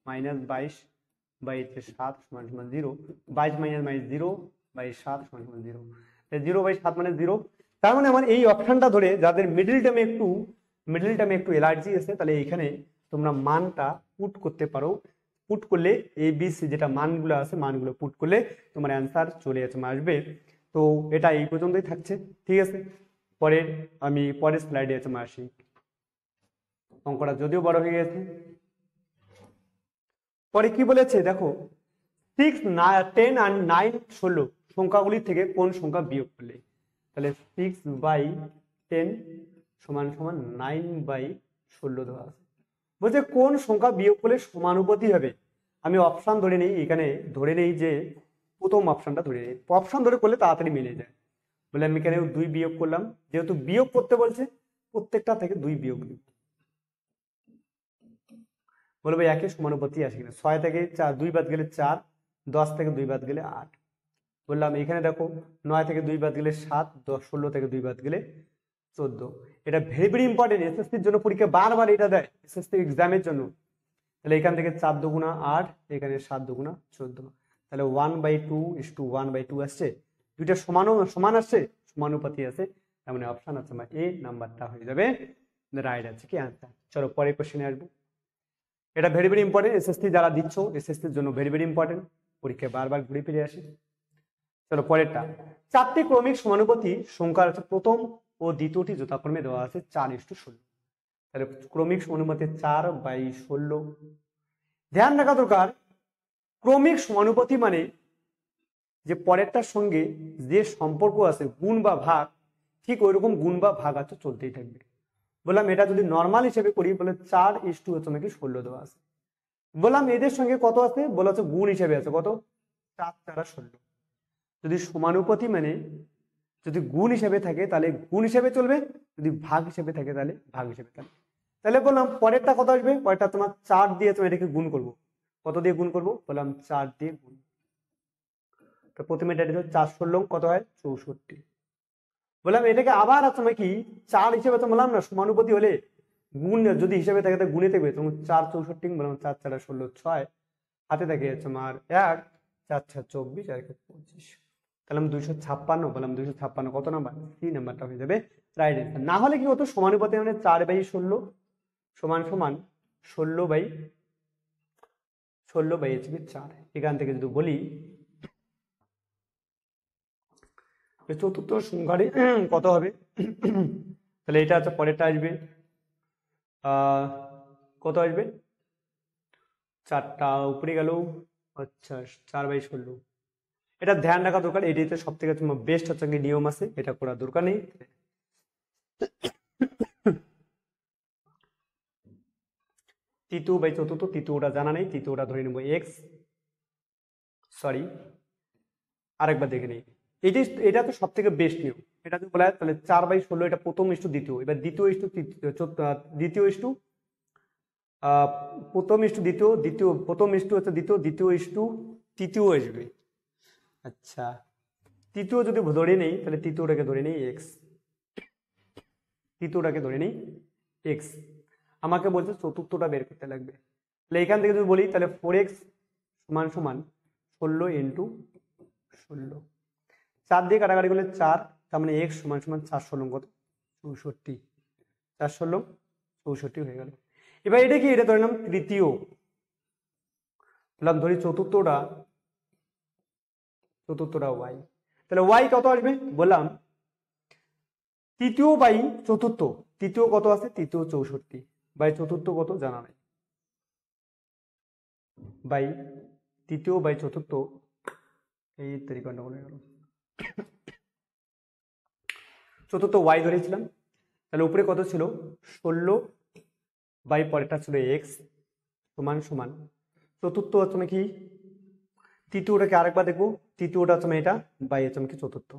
S1: মাইনাস বাইশ বাই সাত সমান সমান জিরো, বাইশ মাইনাস মাইনাস জিরো বাই সাত সমান সমান জিরো, জিরো বাই সাত মানে জিরো। তার মানে আমার এই অপশনটা ধরে যাদের মিডল টার্মে একটু এলার্জি আছে, তাহলে এইখানে তোমরা মানটা পুট করতে পারো, পুট করলে এ বি সি যেটা মানগুলো আছে মানগুলো পুট করলে তোমার অ্যান্সার চলে আসবে। তো এটা এই পর্যন্তই থাকছে, ঠিক আছে। আমি পরের স্লাইডে আসি। অঙ্কটা যদিও বড় হয়ে গেছে, পরে কি বলেছে দেখো, 6, 10 আর 9, 16 সংখ্যাগুলি থেকে কোন সংখ্যা বিয়োগ করলে, তাহলে 6/10 সমান সমান 9/16 দেওয়া আছে। বলছে কোন সংখ্যা বিয়োগ করলে সমানুপাতি হবে। আমি অপশন ধরে নেই, এখানে ধরে নেই যে প্রথম অপশনটা ধরে নেই, অপশন ধরে করলে তাড়াতাড়ি মিলে যায়। বলে আমি এখানে 2 বিয়োগ করলাম, যেহেতু বিয়োগ করতে বলছে প্রত্যেকটা থেকে 2 বিয়োগ দিব, বলবো একই সমানুপাতি আসে কিনা। 6 থেকে 4 2 বাদ গেলে 4, 10 থেকে 2 বাদ গেলে 8। বললাম এখানে দেখো 9 থেকে 2 বাদ গেলে 7, 16 থেকে 2 বাদ গেলে 14। এটা ভেরি ইম্পর্টেন্ট, এসএসসির জন্য পরীক্ষা বারবার এটা দেয়, এসএসসি এক্সামের জন্য। তাহলে এখান থেকে 4 দুগুণা 8, এখানে 7 দুগুণা 14, তাহলে 1/2:1/2 আসছে, দুইটা সমান আসছে, সমানুপাতি আছে, তার মানে অপশন আছে আমার এ নাম্বারটা হয়ে যাবে রাইট আছে কি আনসার। চলো পরের কোশ্চেনে আসবো। এটা ভেরি ইম্পর্টেন্ট, এসএসসি যারা দিচ্ছ এসএসসির জন্য ভেরি ইম্পর্টেন্ট, পরীক্ষায় বারবার ঘুরে ফিরে আসে। চলো পরেরটা, 4টি ক্রমিক সমানুপাতি সংখ্যার প্রথম ও দ্বিতীয়টি যথাক্রমে দেওয়া আছে 4:16। তাহলে ক্রমিক সমানুপাতি 4/16। ধ্যান রাখা দরকার, ক্রমিক সমানুপাতি মানে যে পরেরটার সঙ্গে যে সম্পর্ক আছে গুণ বা ভাগ, ঠিক ওইরকম গুণ বা ভাগ আছে চলতেই থাকবে। বললাম এটা যদি নর্মাল হিসেবে করি বলে 4:16 হচ্ছে নাকি 16 দেওয়া আছে। বললাম এদের সঙ্গে কত আছে, বলা হচ্ছে গুণ হিসেবে আছে কত, 4×4=16। যদি সমানুপাতি মানে যদি গুণ হিসেবে থাকে তাহলে গুণ হিসেবে চলবে, যদি ভাগ হিসেবে থাকে তাহলে ভাগ হিসেবে চলবে। তাহলে বললাম পরেরটা কত আসবে, পরেরটা তোমার 4 দিয়ে তুমি এটাকে গুণ করবো। কত দিয়ে গুণ করবো, বললাম 4 দিয়ে গুণ। তো প্রথমে এটা 4×16 কত হয় 64। বললাম এটাকে আবার তোমার কি 4 হিসেবে তো বললাম না, সমানুপাতি হলে গুণ যদি হিসেবে থাকে তাহলে গুণে থাকবে, তোমার 4×64 বললাম 4×4=16 6 হাতে থাকে তোমার 1 4×4=24 আর 1×25। তাহলে 256, বললাম 256 কত নাম্বার, সি নাম্বারটা হয়ে যাবে রাইট অ্যান্সার। না হলে কি হতো সমানুপাতি মানে 4/16 সমান সমান 16/4। এখান থেকে যদি বলি চতুর্থ সংখ্যাটি কত হবে, তাহলে এটা হচ্ছে পরেরটা আসবে কত আসবে, 4টা উপরে গেল, আচ্ছা 4/16। এটা ধ্যান রাখা দরকার, এটিতে সব থেকে তোমার বেস্ট হচ্ছে নিয়ম আছে, এটা করার দরকার নেই। তৃতীয়/চতুর্থ, তৃতীয়টা জানা নেই, তৃতীয়টা ধরে নেবো এক্স, সরি আরেকবার দেখে নেই। এটা তো সব থেকে বেস্ট নিয়ম, এটা যদি বলা হয় তাহলে 4/16 এটা প্রথম ইস্টু দ্বিতীয়, এবার দ্বিতীয় ইস্টু প্রথম ইস্টু দ্বিতীয়, দ্বিতীয় প্রথম ইস্টু হচ্ছে দ্বিতীয়, দ্বিতীয় ইস্টু তৃতীয় আসবে। আচ্ছা তৃতীয় যদি ধরে নেই তাহলে তৃতীয়টাকে ধরে নেই এক্স, তৃতীয়টাকে ধরে নেই এক্স। আমাকে বলছে চতুর্থটা বের করতে লাগবে, তাহলে এখান থেকে যদি বলি তাহলে 4x সমান সমান 16 × 16, 4 দিয়ে কাটাকাটি করলে 4, তার মানে x সমান সমান 4×16 কত 64, 4×16 64 হয়ে গেল। এবার এটা কি, এটা ধরে নিলাম তৃতীয়, বললাম ধরি চতুর্থটা y, তাহলে y কত আসবে, বললাম তৃতীয় বাই চতুর্থ, তৃতীয় কত আছে, তৃতীয় 64 বাই চতুর্থ কত জানা নাই, বাই তৃতীয় বাই চতুর্থ, এই তরিকাটা বলে গেল, চতুর্থ y ধরেছিলাম, তাহলে উপরে কত ছিল 16 বাই পরেরটা ছিল x সমান সমান চতুর্থ হচ্ছে কি, তৃতীয়টাকে আরেকবার দেখবো, তৃতীয়টা হচ্ছে এটা বাই হচ্ছে কি চতুর্থ,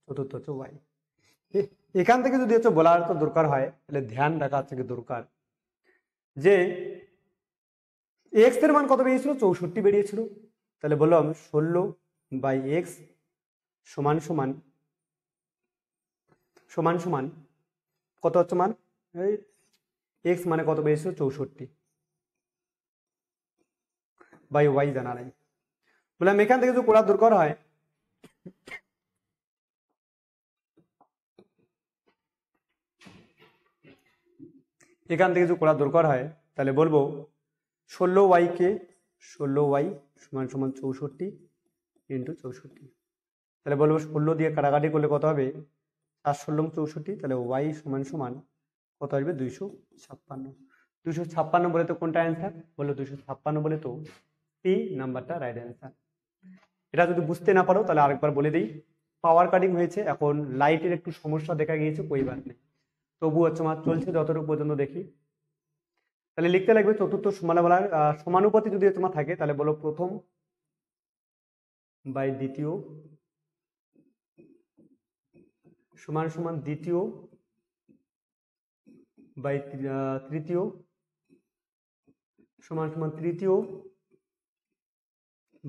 S1: চতুর্থ হচ্ছে y। এখান থেকে যদি হচ্ছে বলার তো দরকার হয় তাহলে ধ্যান রাখা হচ্ছে দরকার যে এক্স এর মান কত বেরিয়েছিল 64 বেরিয়েছিল, তাহলে বললাম 16/x সমান সমান সমান সমান কত হচ্ছে মান, এক্স মানে কত বেরিয়েছিল 64 বাই ওয়াই জানা নাই। বললাম এখান থেকে যদি করার দরকার হয় এখান থেকে যদি করার দরকার হয় তাহলে বলবো 16y কে 16y সমান সমান 64 × 64, তাহলে বলবো 16 দিয়ে কাটাকাটি করলে কত হবে 4×16 তাহলে y সমান সমান কত আসবে 256। 256 বলে তো কোনটা অ্যান্সার, বললো 256 বলে তো পি নাম্বারটা রাইট অ্যান্সার। এটা যদি বুঝতে না পারো তাহলে আরেকবার বলে দিই, পাওয়ার কাটিং হয়েছে, এখন লাইটের একটু সমস্যা দেখা গিয়েছে, কইবার নেই, তবু হচ্ছে আমার চলছে যতটুকু পর্যন্ত দেখি। তাহলে লিখতে লাগবে চতুর্থ সমানুপাতি, সমানুপাতি যদি তোমার থাকে তাহলে বলো প্রথম বাই দ্বিতীয় সমান সমান দ্বিতীয় বাই তৃতীয় সমান সমান তৃতীয়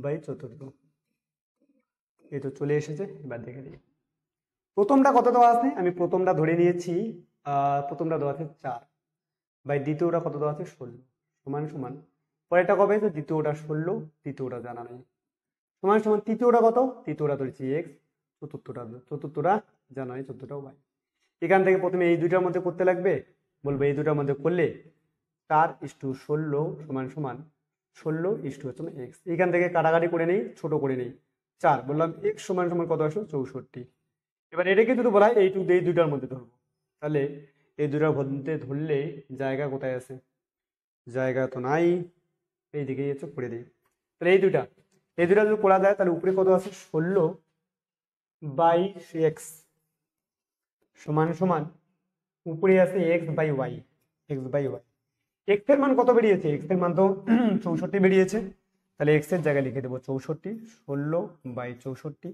S1: বাই চতুর্থ। এই তো চলে এসেছে, এবার দেখে নিই প্রথমটা কত দেওয়া আছে, আমি প্রথমটা ধরে নিয়েছি, প্রথমটা দেওয়া আছে 4 বাই দ্বিতীয়টা কত দেওয়া আছে 16 সমান সমান পরেরটা কবে আছে দ্বিতীয়টা 16, তৃতীয়টা জানা নেই, সমান সমান তৃতীয়টা কত, তৃতীয়টা ধরেছি এক্স, চতুর্থটা জানা নেই, চতুর্থটাও y। এখান থেকে প্রথমে এই দুইটার মধ্যে করতে লাগবে, বলবো এই দুটার মধ্যে করলে 4:16 সমান সমান 16 এক্স, এখান থেকে কাটাকাটি করে নেই, ছোট করে নেই 4, বললাম এক্স সমান সমান কত আসলো 64। এবার এটাকে যদি বলা হয় এই দুইটার মধ্যে ধরবো, তাহলে এই দুটার মধ্যে ধরলে জায়গা কোথায় আছে, জায়গা তো নাই, এইদিকে হচ্ছে করে দিই, তাহলে এই দুটা যদি করা যায় তাহলে উপরে কত আছে 16/x সমান সমান উপরে আছে x/y, x/y। x এর মান কত বেরিয়েছে? x এর মান তো 64 বেরিয়েছে, তাহলে x এর জায়গায় লিখে দেবো 64, 16/64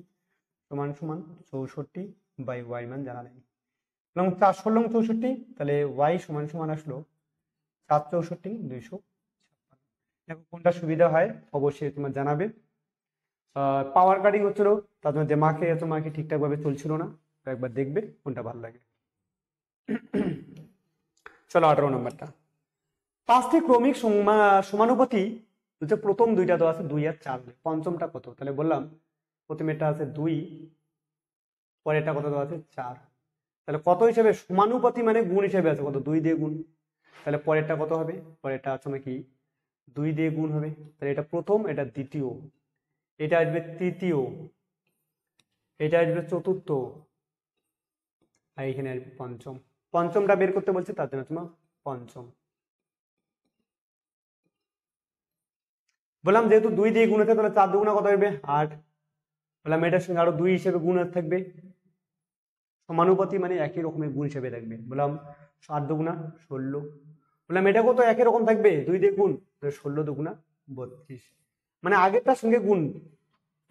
S1: সমান সমান 64/y মান জানা নেই, এবং 4 16 64, তাহলে y সমান সমান আসলো 7 64 256। দেখো কোনটা সুবিধা হয় অবশ্যই তোমার জানাবে। পাওয়ার কাটিং হচ্ছিল, তার জন্য তোমাকে ঠিকঠাক ভাবে চলছিল না, তো একবার দেখবে কোনটা ভালো লাগে। চলো 18 নম্বরটা, 5টি ক্রমিক সমানুপাতি হচ্ছে, প্রথম দুইটা দেওয়া আছে 2 আর 4, পঞ্চমটা কত? তাহলে বললাম প্রথমেরটা আছে 2, পরেরটা কত দেওয়া আছে 4, তাহলে কত হিসেবে সমানুপাতি মানে গুণ হিসেবে আছে কত? 2 দিয়ে গুণ, তাহলে পরেরটা কত হবে? পরেরটা আছে নাকি 2 দিয়ে গুণ হবে, তাহলে এটা প্রথম, এটা দ্বিতীয়, এটা আসবে তৃতীয়, এটা আসবে চতুর্থ, আর এখানে আসবে পঞ্চম। পঞ্চমটা বের করতে বলছে, তার জন্য তোমার পঞ্চম। বললাম যেহেতু 2 দিয়ে গুণ আছে, তাহলে 4 দুগুণা কত হবে? 8। বললাম এটার সঙ্গে আরো 2 হিসেবে গুণ থাকবে, সমানুপাতি মানে একই রকমের গুণ হিসেবে থাকবে। বললাম 8 দুগুণা 16। বললাম এটা কত একই রকম থাকবে 2 দিয়ে গুণ, 16 দুগুণা 32, মানে আগেরটার সঙ্গে গুণ।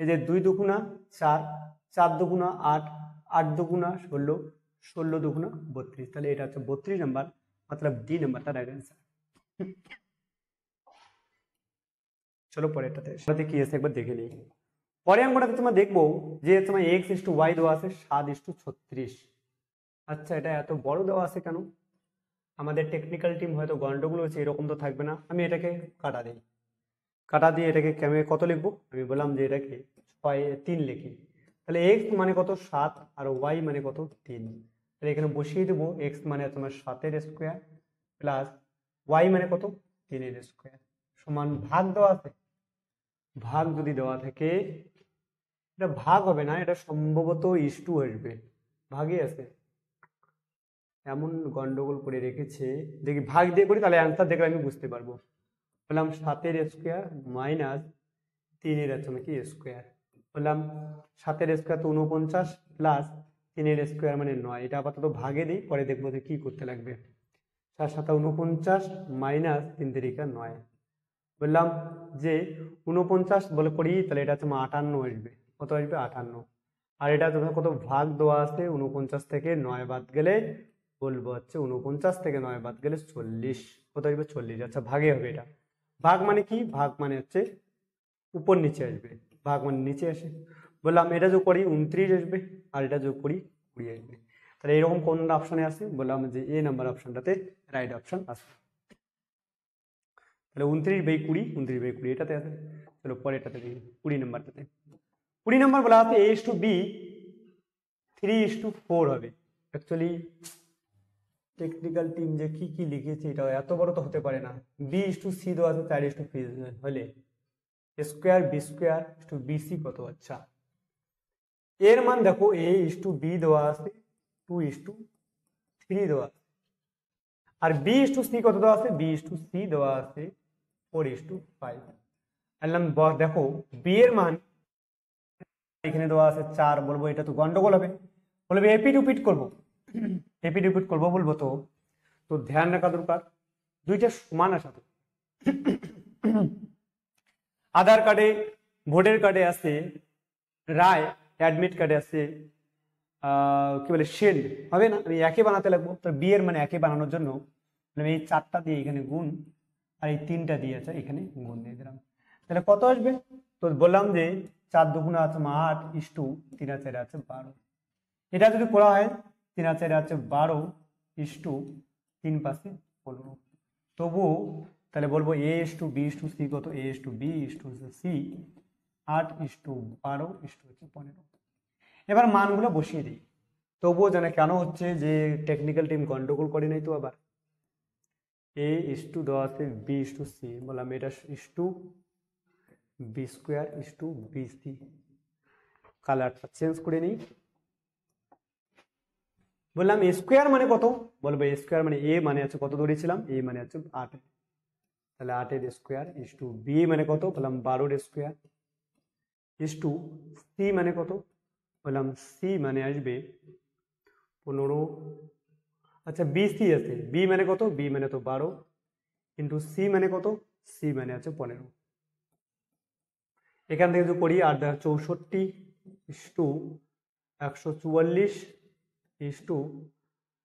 S1: এই যে 2 দুগুণা 4, 4 দুগুণা 8, 8 দুগুণা 16, 16 দুগুণা 32, তাহলে এটা হচ্ছে 32 নাম্বার, মতলব ডি নাম্বারটা রাইট आंसर। চলো পরেরটাতে কি আছে একবার দেখে নিই। পরের অঙ্কটাতে তোমরা দেখবো যে তোমার x/y দেওয়া আছে 7/36। আচ্ছা, এটা এত বড় দেওয়া আছে কেন? আমাদের টেকনিক্যাল টিম হয়তো গন্ডগোল হচ্ছে, এরকম তো থাকবে না। আমি এটাকে কাটা দিই, কাটা দিয়ে এটাকে কত লিখবো? আমি বললাম যে এটাকে 3 লিখি, তাহলে x মানে কত? 7, আর y মানে কত? 3। তাহলে এখানে বসিয়ে দেবো x মানে তোমার 7 স্কোয়ার প্লাস y মানে কত? 3 স্কোয়ার, সমান ভাগ দেওয়া আছে। ভাগ যদি দেওয়া থাকে, এটা ভাগ হবে না, এটা সম্ভবত ইস্টু আসবে, ভাগই আছে, এমন গন্ডগোল করে রেখেছে। দেখি ভাগ দিয়ে করি, তাহলে অ্যান্সার দেখলে আমি বুঝতে পারবো। বললাম 7 স্কোয়ার মাইনাস 3 আছে নাকি স্কোয়ার, বললাম 7 স্কোয়ার তো 49 প্লাস 3 স্কোয়ার মানে 9। এটা আপাতত ভাগে দিই, পরে দেখবো যে কি করতে লাগবে। 7 7 49 মাইনাস 3 3 9, বললাম যে 49 বলে করি, তাহলে এটা তোমার 58 আসবে। কত আসবে? 58। আর এটা তোমার কত ভাগ দেওয়া আছে? 49 থেকে 9 বাদ গেলে, বলবো হচ্ছে 49 থেকে 9 বাদ গেলে 40। কত আসবে? 40। আচ্ছা, ভাগে হবে এটা। ভাগ মানে কি? ভাগ মানে হচ্ছে উপর নিচে আসবে, ভাগ মানে নিচে আসে। বললাম এটা যোগ করি 29 আসবে, আর এটা যোগ করি 20 আসবে। তাহলে এরকম কোন অপশনে আছে? বললাম যে এ নাম্বার অপশনটাতে রাইট অপশন আছে। তাহলে 29/20, 29/20 এটাতে আছে। চলো পরেরটাতে দেখি, 20 নাম্বারটাতে। 20 নাম্বার বলা আছে a/b 3/4 হবে। অ্যাকচুয়ালি টেকনিক্যাল টিম যে কি কি লিখেছে, এটা এত বড় তো হতে পারে না। b/c দেওয়া আছে 4/3 হলে square B square to BC কত? আচ্ছা, এর মান দেখো a/b দেওয়া আছে 2/3 দেওয়া আছে, আর b/c কত দেওয়া আছে? b/c দেওয়া আছে 4/5। দেখো বি এর মান এখানে দেওয়া আছে 4, বলবো এটা তো গন্ডগোল হবে, বলবো এপিট উপিট করবো, এপিট উপিট করবো বলবো। তো তো ধ্যান রাখা দরকার, দুইটা সমান আসা তো। আধার কার্ডে, ভোটার কার্ডে আছে রায়, অ্যাডমিট কার্ডে আছে কি বলে সেন, হবে না? আমি একে বানাতে লাগবো। তো বি এর মানে একে বানানোর জন্য আমি এই 4টা দিয়ে এখানে গুণ, আর এই 3টা দিয়ে আছে এখানে গুণ দিয়ে দিলাম। তাহলে কত আসবে? তো বললাম যে 4 দুগুণা আছে 8 ইস্টু 3 আর 4 আছে 12। এটা যদি করা হয় 3 আর 4 আছে 12 ইস্টু 3 5 15। তবুও তাহলে বলবো a/b/c কত? a/b/c 8/12 এবার মানগুলো বসিয়ে দিই। তবুও জানে কেন হচ্ছে যে টেকনিক্যাল টিম গন্ডগোল করে নাই তো আবার। a/2 দেওয়া আছে b/c, বললাম এটা is to B square is to BC. কালারটা চেঞ্জ করে নিই, বললাম এ স্কোয়ার মানে কত? বলবো এ স্কোয়ার মানে এ মানে আছে কত ধরেছিলাম? এ মানে আছে 8, তাহলে 8 স্কোয়ার ইস্টু বি মানে কত? বললাম 12 স্কোয়ার ইস্টু সি মানে কত? বললাম সি মানে আসবে 15, আচ্ছা বি সি আছে, বি মানে কত, বি মানে তো 12 ইন্টু সি মানে কত, সি মানে আছে 15। এখান থেকে যদি করি 8 দ্বারা 64 ইস্টু 144 ইস্টু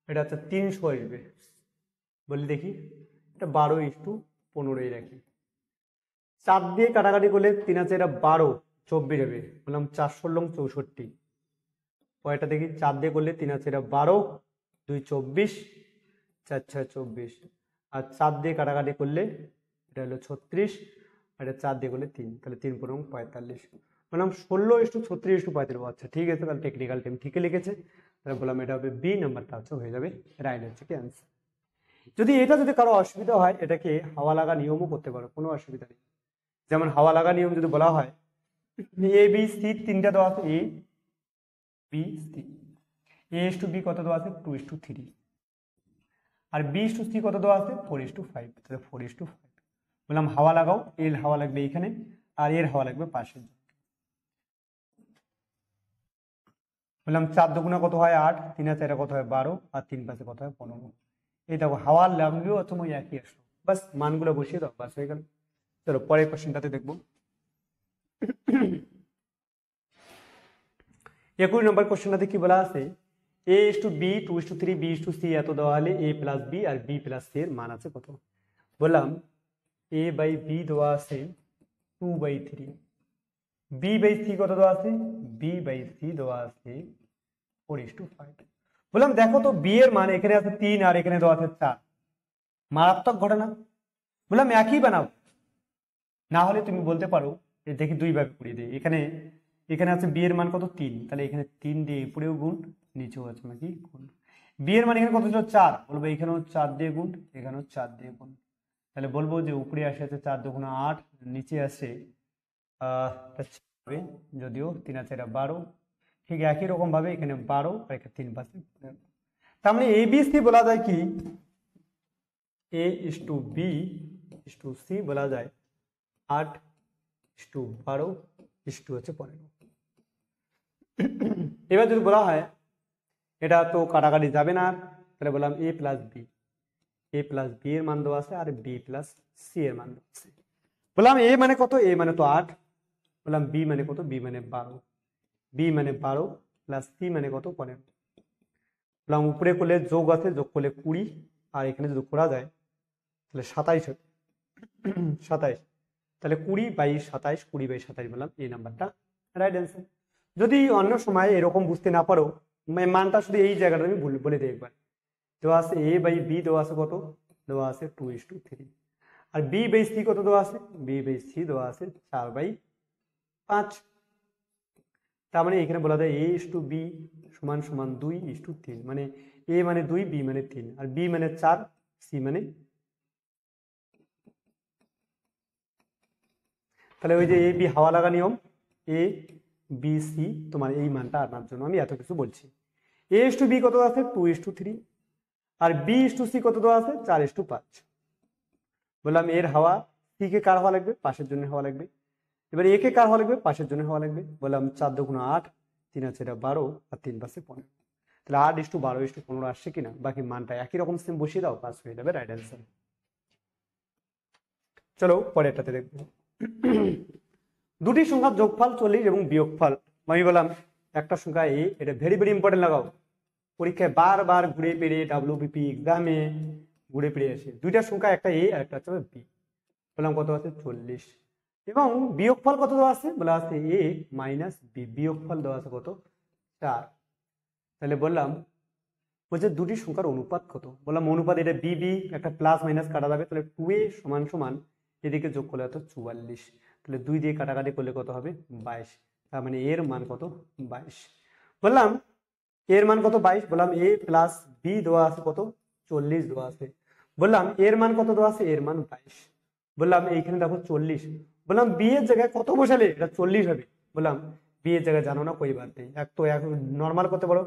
S1: এটা হচ্ছে 300 আসবে, বলি দেখি এটা 12:15 রাখি। 4 দিয়ে কাটাকাটি করলে 3 আছে, এটা 12 24 হবে, বললাম 4 64, পরেরটা দেখি 4 দিয়ে করলে 3 আছে, এটা 12 2 24 4 6 24, আর 4 দিয়ে কাটাকাটি করলে এটা হলো 36, আর এটা 4 দিয়ে করলে 3, তাহলে 3 × 45, বললাম 16:36:35। আচ্ছা ঠিক আছে, তাহলে টেকনিক্যাল টাইম ঠিকই লিখেছে, তাহলে বললাম এটা হবে বি নাম্বারটা হচ্ছে হয়ে যাবে রাইট হচ্ছে কি অ্যান্সার। যদি এটা যদি কারো অসুবিধা হয় এটাকে হাওয়া লাগা নিয়মও করতে পারো, কোনো অসুবিধা নেই। যেমন হাওয়া লাগা নিয়ম যদি বলা হয়, এ বি সি তিনটা দেওয়া আছে, এ বি সি, A:B কত দেওয়া আছে 2:3, আর B:C কত দেওয়া আছে 4:5, তাহলে 4:5 বললাম হাওয়া লাগাও, এর হাওয়া লাগবে এখানে আর এর হাওয়া লাগবে পাশের, বললাম 4 দুগুণা কত হয় 8, 3 আর 4 কত হয় 12, আর 3 পাশে কত হয় 15। এই দেখো হাওয়া লাগবেও অথবা একই আসলো, বাস মানগুলো বসিয়ে দাও, বাস হয়ে গেল। চলো পরের কোশ্চেনটাতে দেখবো। 21 নম্বর কোশ্চেনটাতে কি বলা আছে, A:B 2:3 B:C এত দেওয়া হলে A + B R B + C এর মান আছে কত। বললাম A/B দেওয়া আছে 2/3, B/C কত দেওয়া আছে, B/C দেওয়া আছে 4:5। বললাম দেখো তো B এর মান এখানে আছে 3 আর এখানে দেওয়া আছে 4, মারাত্মক ঘটনা। বললাম একই বানাও, না হলে তুমি বলতে পারো দেখি 2 ভাবে পুড়িয়ে দিই, এখানে এখানে আছে বি এর মান কত 3, তাহলে এখানে 3 দিয়ে উপরেও গুণ নিচেও আছে নাকি গুণ। বি এর মান এখানে কত ছিল 4, বলবো এখানেও 4 দিয়ে গুণ এখানেও 4 দিয়ে গুণ, তাহলে বলবো যে উপরে আসে আছে 4 2 8, নিচে আসে যদিও 3 আছে এটা 12, ঠিক একই রকম ভাবে এখানে 12 আর এখানে 3 পাশে, তার মানে ABC বলা যায় কি A:B:C বলা যায় 8:12 হচ্ছে 15। এবার যদি বলা হয় এটা তো কাটাকাটি যাবে না, তাহলে বললাম A + B, A+B এর মান দেওয়া আছে আর B+C এর মান দেওয়া আছে। বললাম A মানে কত, A মানে তো 8, বললাম B মানে কত, B মানে 12, B মানে 12 + C মানে কত 15। বললাম উপরে করলে যোগ আছে, যোগ করলে 20, আর এখানে যদি করা যায় তাহলে 27, তাহলে 20/27, 20/27 বললাম এই নাম্বারটা রাইট অ্যান্সার। যদি অন্য সময় এরকম বুঝতে না পারো, মানটা শুধু এই জায়গাটা আমি বলে দিই একবার। দেওয়া আছে A/B দেওয়া আছে কত, দেওয়া আছে 2:3, আর B/C কত দেওয়া আছে, B/C দেওয়া আছে 4/5। তার মানে এখানে বলা যায় A:B = 2:3, মানে A মানে 2, B মানে 3, আর B মানে 4, C মানে, তাহলে ওই যে A/B হাওয়া লাগা নিয়ম, A/B/C তোমার এই মানটা আনার জন্য আমি এত কিছু বলছি। A:B কত আছে 2:3, আর B:C কত দেওয়া আছে 4:5। বললাম এর হাওয়া, C কে কার হাওয়া লাগবে, পাশের জন্য হাওয়া লাগবে। এবার A কে কার হাওয়া লাগবে, পাশের জন্য হাওয়া লাগবে। বললাম 4 2 8, 3 আছে এটা 12, আর 3 পাশে 15, তাহলে 8:12:15 আসছে কিনা, বাকি মানটা একই রকম সেম বসিয়ে দাও, পাস হয়ে যাবে রাইট অ্যান্সার। চলো পরেরটাতে দেখবো। দুটি সংখ্যার যোগফল 40 এবং বিয়োগফল, আমি বললাম একটা সংখ্যা A, এটা ভেরি ভেরি ইম্পর্টেন্ট লাগাও, পরীক্ষায় বারবার ঘুরে পেরে WBP এক্সামে ঘুরে পেরে আসে। দুইটা সংখ্যা, একটা A আর একটা হচ্ছে B, বললাম কত আছে 40, এবং বিয়োগফল কত দেওয়া আছে, বলা আছে A - B, বিয়োগফল দেওয়া আছে কত 4। তাহলে বললাম বলছে দুটি সংখ্যার অনুপাত কত, বললাম অনুপাত এটা BB, একটা প্লাস মাইনাস কাটা যাবে, তাহলে 2A = এদিকে যোগ করলে হতো 44, তাহলে 2 দিয়ে কাটাকাটি করলে কত হবে 22, তার মানে এর মান কত 22। বললাম এর মান কত 22, বললাম A + B দেওয়া আছে কত 40 দেওয়া আছে, বললাম এর মান কত দেওয়া আছে, এর মান 22, বললাম এইখানে দেখো 40, বললাম B এর জায়গায় কত বসালে এটা 40 হবে, বললাম B এর জায়গায় জানো না কই বাদ নেই, এক তো এক নর্মাল করতে পারো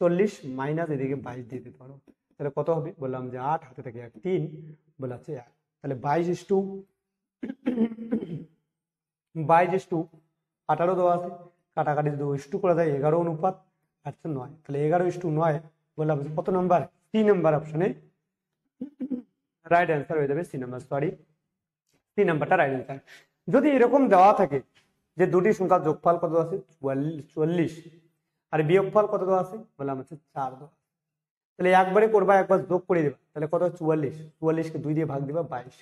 S1: 40 মাইনাস এদিকে 22 দিয়ে দিতে পারো, তাহলে কত হবে, বললাম যে 8 হাতে থেকে 1 3, বলা আছে 1, তাহলে 22:18 দেওয়া আছে, কাটাকাটি যদি 2:2 করা যায় 11 অনুপাত, আচ্ছা 9, তাহলে 11:9 বললাম কত নাম্বার, সি নাম্বার অপশনে রাইট অ্যান্সার হয়ে যাবে সি নাম্বার, সরি সি নাম্বারটা রাইট অ্যান্সার। যদি এরকম দেওয়া থাকে যে দুটি সংখ্যার যোগফল কত আছে 44 আর বিয়োগফল কত দেওয়া আছে, বললাম হচ্ছে 4 দেওয়া, তাহলে একবারে করবা, একবার যোগ করে দেবা, তাহলে কত হয় 44, 44কে 2 দিয়ে ভাগ দিবা 22,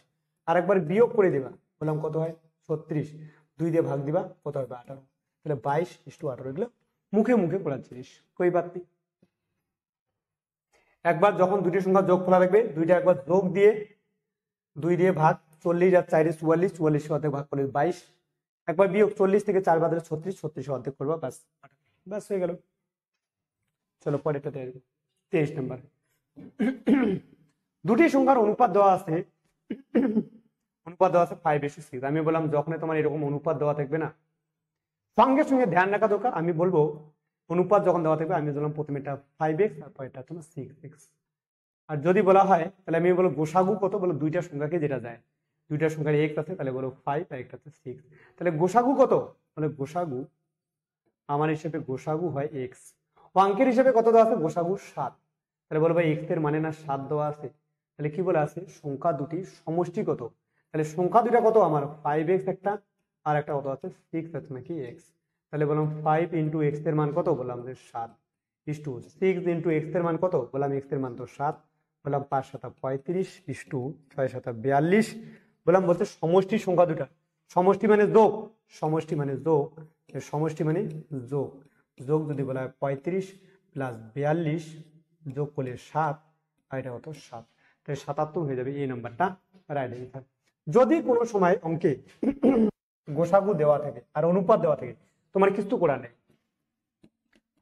S1: আর একবার বিয়োগ করে দেবা, বললাম কত হয় 36, 2 দিয়ে ভাগ দিবা কত হবে 18, তাহলে 22:18। এগুলো মুখে মুখে করার জিনিস, কই বাদ নেই। একবার যখন দুটি সংখ্যা যোগ করা থাকবে, দুইটা একবার যোগ দিয়ে 2 দিয়ে ভাগ, 40 আর 4 44, 44 অর্ধেক ভাগ করলে 22, একবার বিয়োগ 40 থেকে 4 বাদ দিলে 36, 36 অর্ধেক করবা, ব্যাস ব্যাস হয়ে গেল। চলো পরেরটাতে আসবো, 23 নাম্বার। দুটি সংখ্যার অনুপাত দেওয়া আছে, অনুপাত দেওয়া আছে 5:6। আমি বললাম যখন তোমার এরকম অনুপাত দেওয়া থাকবে না, সঙ্গে সঙ্গে ধ্যান রাখা দরকার, আমি বলবো অনুপাত যখন দেওয়া থাকবে আমি বললাম প্রথমে এটা 5x আর পরেরটা তোমার 6x। আর যদি বলা হয় তাহলে আমি বলবো গোসাগু কত, বলো দুইটা সংখ্যাকে যেটা যায়, দুইটা সংখ্যার x আছে তাহলে বলো 5 আর একটা আছে 6, তাহলে গোসাগু কত, বলে গোসাগু আমার হিসেবে গোসাগু হয় x। অঙ্কের হিসেবে কত দেওয়া আছে, গোসাগু 7, তাহলে বলবো x এর মানে না 7 দেওয়া আছে, তাহলে কি বলে আছে সংখ্যা দুটি সমষ্টি কত, তাহলে সংখ্যা দুইটা কত আমার 5x একটা আর একটা কত আছে 6 আছে নাকি x, তাহলে বললাম 5 ইন্টু x এর মান কত, বললাম যে 7, ইস্টু 6 ইন্টু x এর মান কত, বললাম x এর মান তো 7, বললাম 5 7 35 ইস্টু 6 7 42, বললাম বলতে সমষ্টি সংখ্যা দুটা, সমষ্টি মানে যোগ, সমষ্টি মানে যোগ, সমষ্টি মানে যোগ, যোগ যদি বলা হয় 35 প্লাস 42 যোগ করলে 7 আর এটা কত 7, তাই 77 হয়ে যাবে এই নাম্বারটা রাইট অ্যান্সার। যদি কোনো সময় অঙ্কে গোসাগু দেওয়া থাকে আর অনুপাত দেওয়া থাকে, তোমার কিছু করার নেই,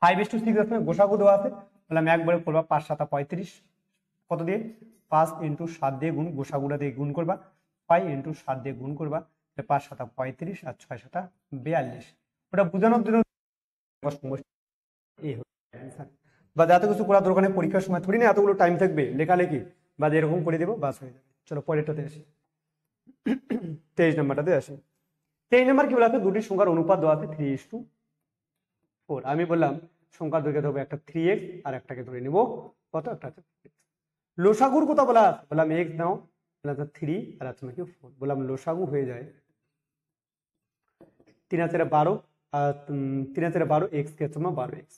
S1: 5:6 আছে গোসাগু দেওয়া আছে, বললাম একবারে করবা 5 7 35 কত দিয়ে 5 ইন্টু 7 দিয়ে গুণ, গোসাগুটা দিয়ে গুণ করবা, 5 ইন্টু 7 দিয়ে গুণ করবা, 5 7 35 আর 6 7 42, ওটা বোঝানোর জন্য এই অ্যান্সার। বা যাতে কিছু করার দরকার নেই, পরীক্ষার সময় থোড়ি না এতগুলো টাইম থাকবে লেখালেখি, বা এরকম করে দেবো বাস হয়ে যাবে। চলো পরেরটাতে আসি, 23 নাম্বারটাতে আসি। 23 নাম্বার কি বলা আছে, দুটি সংখ্যার অনুপাত দেওয়া আছে 3:4। আমি বললাম সংখ্যা দুইকে ধরবো, একটা 3x আর একটাকে ধরে নিব কত, একটা আছে লসাগুর কথা বলা আছে, বললাম x নাও, বললাম 3 আর আছে নাকি 4, বললাম লসাগু হয়ে যায় 3 আর 12 আর 3 আর 12 x কে তোমার 12x।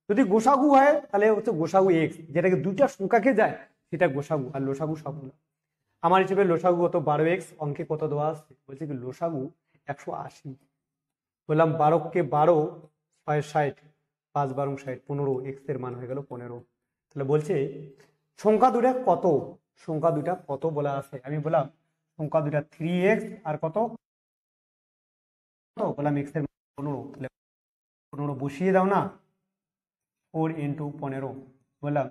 S1: যদি গোসাগু হয় তাহলে হচ্ছে গোসাগু x, যেটাকে দুইটা সংখ্যাকে যায় সেটা গোসাগু, আর লসাগু সব না। আমার হিসেবে লসাগু কত 12x, অঙ্কে কত দেওয়া আছে বলছে কি লসাগু 180, বললাম 12কে 12 6 60 5 12 60 15, x এর মান হয়ে গেল 15, তাহলে বলছে সংখ্যা দুটা কত, সংখ্যা দুটা কত বলা আছে, আমি বললাম সংখ্যা দুটা 3x আর কত, বললাম x এর 15, তাহলে 15 বসিয়ে দাও না, 4 ইন্টু 15 বললাম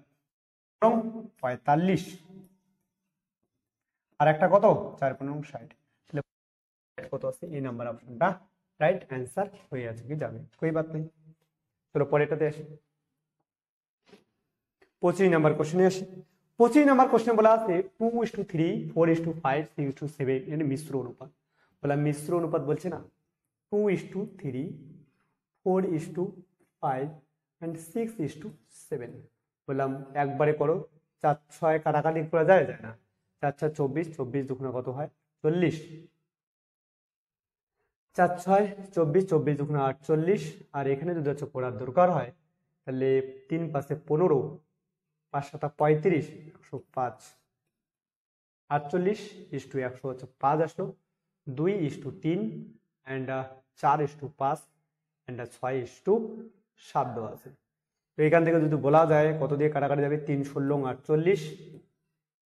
S1: 45, আর একটা কত 4 15 60, তাহলে কত আছে এই নাম্বার অপশনটা রাইট অ্যান্সার হয়ে আছে কি যাবে, কোই বাত নেই। চলো পরেরটাতে আসি, 25 নাম্বার কোশ্চেনে আসি। 25 নাম্বার কোশ্চেনে বলা আছে 2:3 4:5 6:7 এর মিশ্র অনুপাত, বললাম মিশ্র অনুপাত বলছে না 2:3 4:5 and 6:7, বললাম একবারে করো, 4 6 কাটাকাটি করা যায় যায় না, 4 4 24, 24 দুগুণে কত হয় 40, 4 6 24, 24 দুগুণে 48, আর এখানে যদি হচ্ছে করার দরকার হয় তাহলে 3 5 15, 5 7 35 105, 48 ইস্টু 100 হচ্ছে 5 আসলো, 2:3 অ্যান্ড 4:5 অ্যান্ড 6:7 দেওয়া আছে। তো এখান থেকে যদি বলা যায় কত দিয়ে কাটাকাটি যাবে, 3 16 48,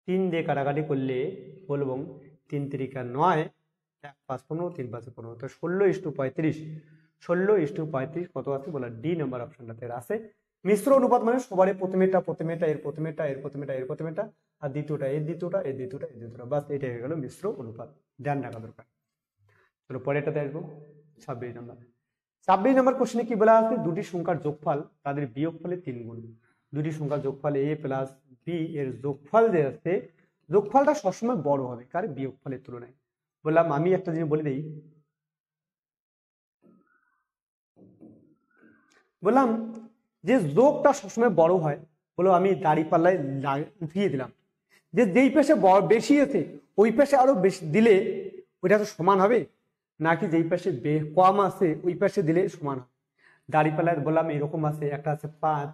S1: 3 দিয়ে কাটাকাটি করলে বলবো 3 3 9, 1 5 15, 3 5 15, তো 16:35, 16:35 কত আছে বলা, ডি নাম্বার অপশনটাতে আছে। মিশ্র অনুপাত মানে সবারই প্রথমেটা প্রথমেটা এর প্রথমেটা এর প্রথমেটা এর প্রথমেটা, আর দ্বিতীয়টা এর দ্বিতীয়টা এর দ্বিতীয়টা এর দ্বিতীয়টা, বাস এটা হয়ে গেল মিশ্র অনুপাত, ধ্যান রাখা দরকার। চলো পরেরটাতে আসবো, 26 নাম্বার। 26 নাম্বার কোশ্চেনে কি বলা আছে, দুটি সংখ্যার যোগফল তাদের বিয়োগফলে 3 গুণ, দুটি সংখ্যার যোগফল a প্লাস বি এর যোগফল যে আছে, যোগফলটা সবসময় বড় হবে কার বিয়োগফলের তুলনায়। বললাম আমি একটা জিনিস বলে দিই, বললাম যে যোগটা সবসময় বড় হয় বলো আমি দাঁড়িপাল্লায় উঠিয়ে দিলাম, যে যেই পাশে বেশি আছে ওই পাশে আরো বেশি দিলে ওইটা তো সমান হবে, নাকি যেই পাশে কম আছে ওই পাশে দিলে সমান হবে। দাঁড়িপাল্লায় বললাম এরকম আছে, একটা আছে 5,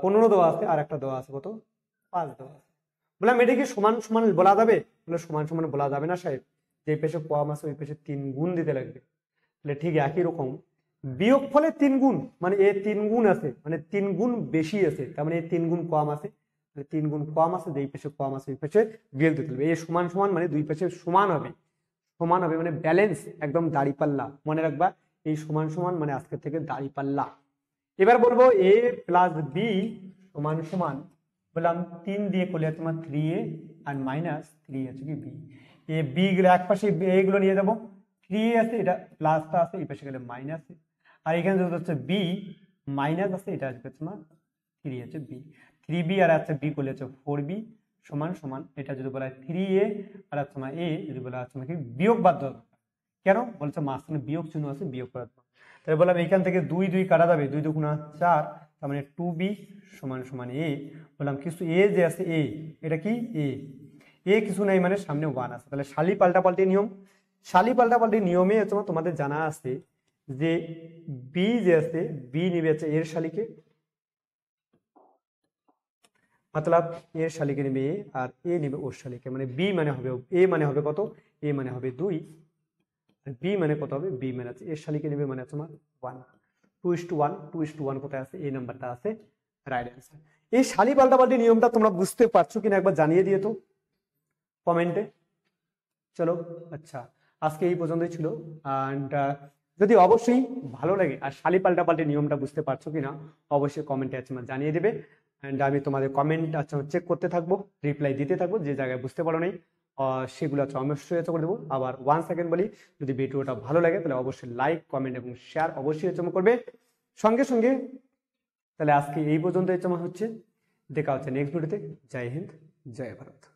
S1: 15 দেওয়া আছে, আর একটা দেওয়া আছে কত, 5 দেওয়া আছে। বললাম এটা কি সমান সমান বলা যাবে? বলে সমান সমান বলা যাবে না সাহেব, যেই পাশে কম আছে ওই পাশে 3 গুণ দিতে লাগবে। তাহলে ঠিক একই রকম বিয়োগ ফলে 3 গুণ, মানে এ 3 গুণ আছে, মানে 3 গুণ বেশি আছে, তার মানে 3 গুণ কম আছে, 3 গুণ কম আছে, যেই পাশে কম আছে ওই পাশে বিয়োগ দিতে হবে। এই সমান সমান মানে দুই পাশে সমান হবে, সমান হবে মানে ব্যালেন্স, একদম দাঁড়িপাল্লা। মনে রাখবা এই সমান সমান মানে আজকে থেকে দাঁড়িপাল্লা। এবার বলবো a প্লাস বি সমান সমান, বললাম 3 দিয়ে করলে তোমার 3a আর মাইনাস 3 আছে কি বি, এ বি গুলো এক পাশে এগুলো নিয়ে যাবো, 3a আছে, এটা প্লাসটা আছে, এই পাশে গেলে মাইনাস, আর এখানে যদি হচ্ছে বি মাইনাস আছে, এটা আসবে তোমার 3 আছে বি, 3b আর আছে বি করলে হচ্ছে 4b সমান সমান, এটা যদি বলা হয় 3a আর তোমার এ যদি বলা হয় তোমাকে বিয়োগ বাদ দাও, কেন বলছে মাঝখানে বিয়োগ চিহ্ন আছে, বিয়োগ করা। তাহলে বললাম এখান থেকে 2 2 কাটা যাবে, 2 2 গুণা 4, তার মানে 2b সমান সমান এ। বললাম কিছু এ যে আছে এ, এটা কি এ কিছু নাই মানে সামনে 1 আছে। তাহলে শালি পাল্টাপাল্টি নিয়ম, শালি পাল্টাপাল্টি নিয়মে তোমাদের জানা আছে যে বি যে আছে বি নিবে আছে এর শালিকে, মতলব এর শালিকে নেবে এ আর এ নেবে ওর শালিকে, মানে বি মানে হবে এ মানে হবে কত, এ মানে হবে 2, বি মানে কত হবে, বি মানে আছে এর শালিকে নেবে মানে তোমার 1, 2:1, 2:1 কোথায় আছে, এই নাম্বারটা আছে রাইট অ্যান্সার। এই শালি পাল্টাপাল্টি নিয়মটা তোমরা বুঝতে পারছো কিনা একবার জানিয়ে দিয়ে তো কমেন্টে। চলো আচ্ছা, আজকে এই পর্যন্তই ছিল। অ্যান্ড যদি অবশ্যই ভালো লাগে আর শালি পাল্টাপাল্টি নিয়মটা বুঝতে পারছো কিনা অবশ্যই কমেন্টে আছে জানিয়ে দেবে। অ্যান্ড আমি তোমাদের কমেন্ট আচ্ছা চেক করতে থাকবো, রিপ্লাই দিতে থাকবো, যে জায়গায় বুঝতে পারো নাই সেগুলো আচ্ছা অবশ্যই করে দেবো। আবার 1 সেকেন্ড বলি, যদি ভিডিওটা ভালো লাগে তাহলে অবশ্যই লাইক কমেন্ট এবং শেয়ার অবশ্যই করবে সঙ্গে সঙ্গে। তাহলে আজকে এই পর্যন্ত হচ্ছে, দেখা হচ্ছে নেক্সট ভিডিওতে। জয় হিন্দ, জয় ভারত।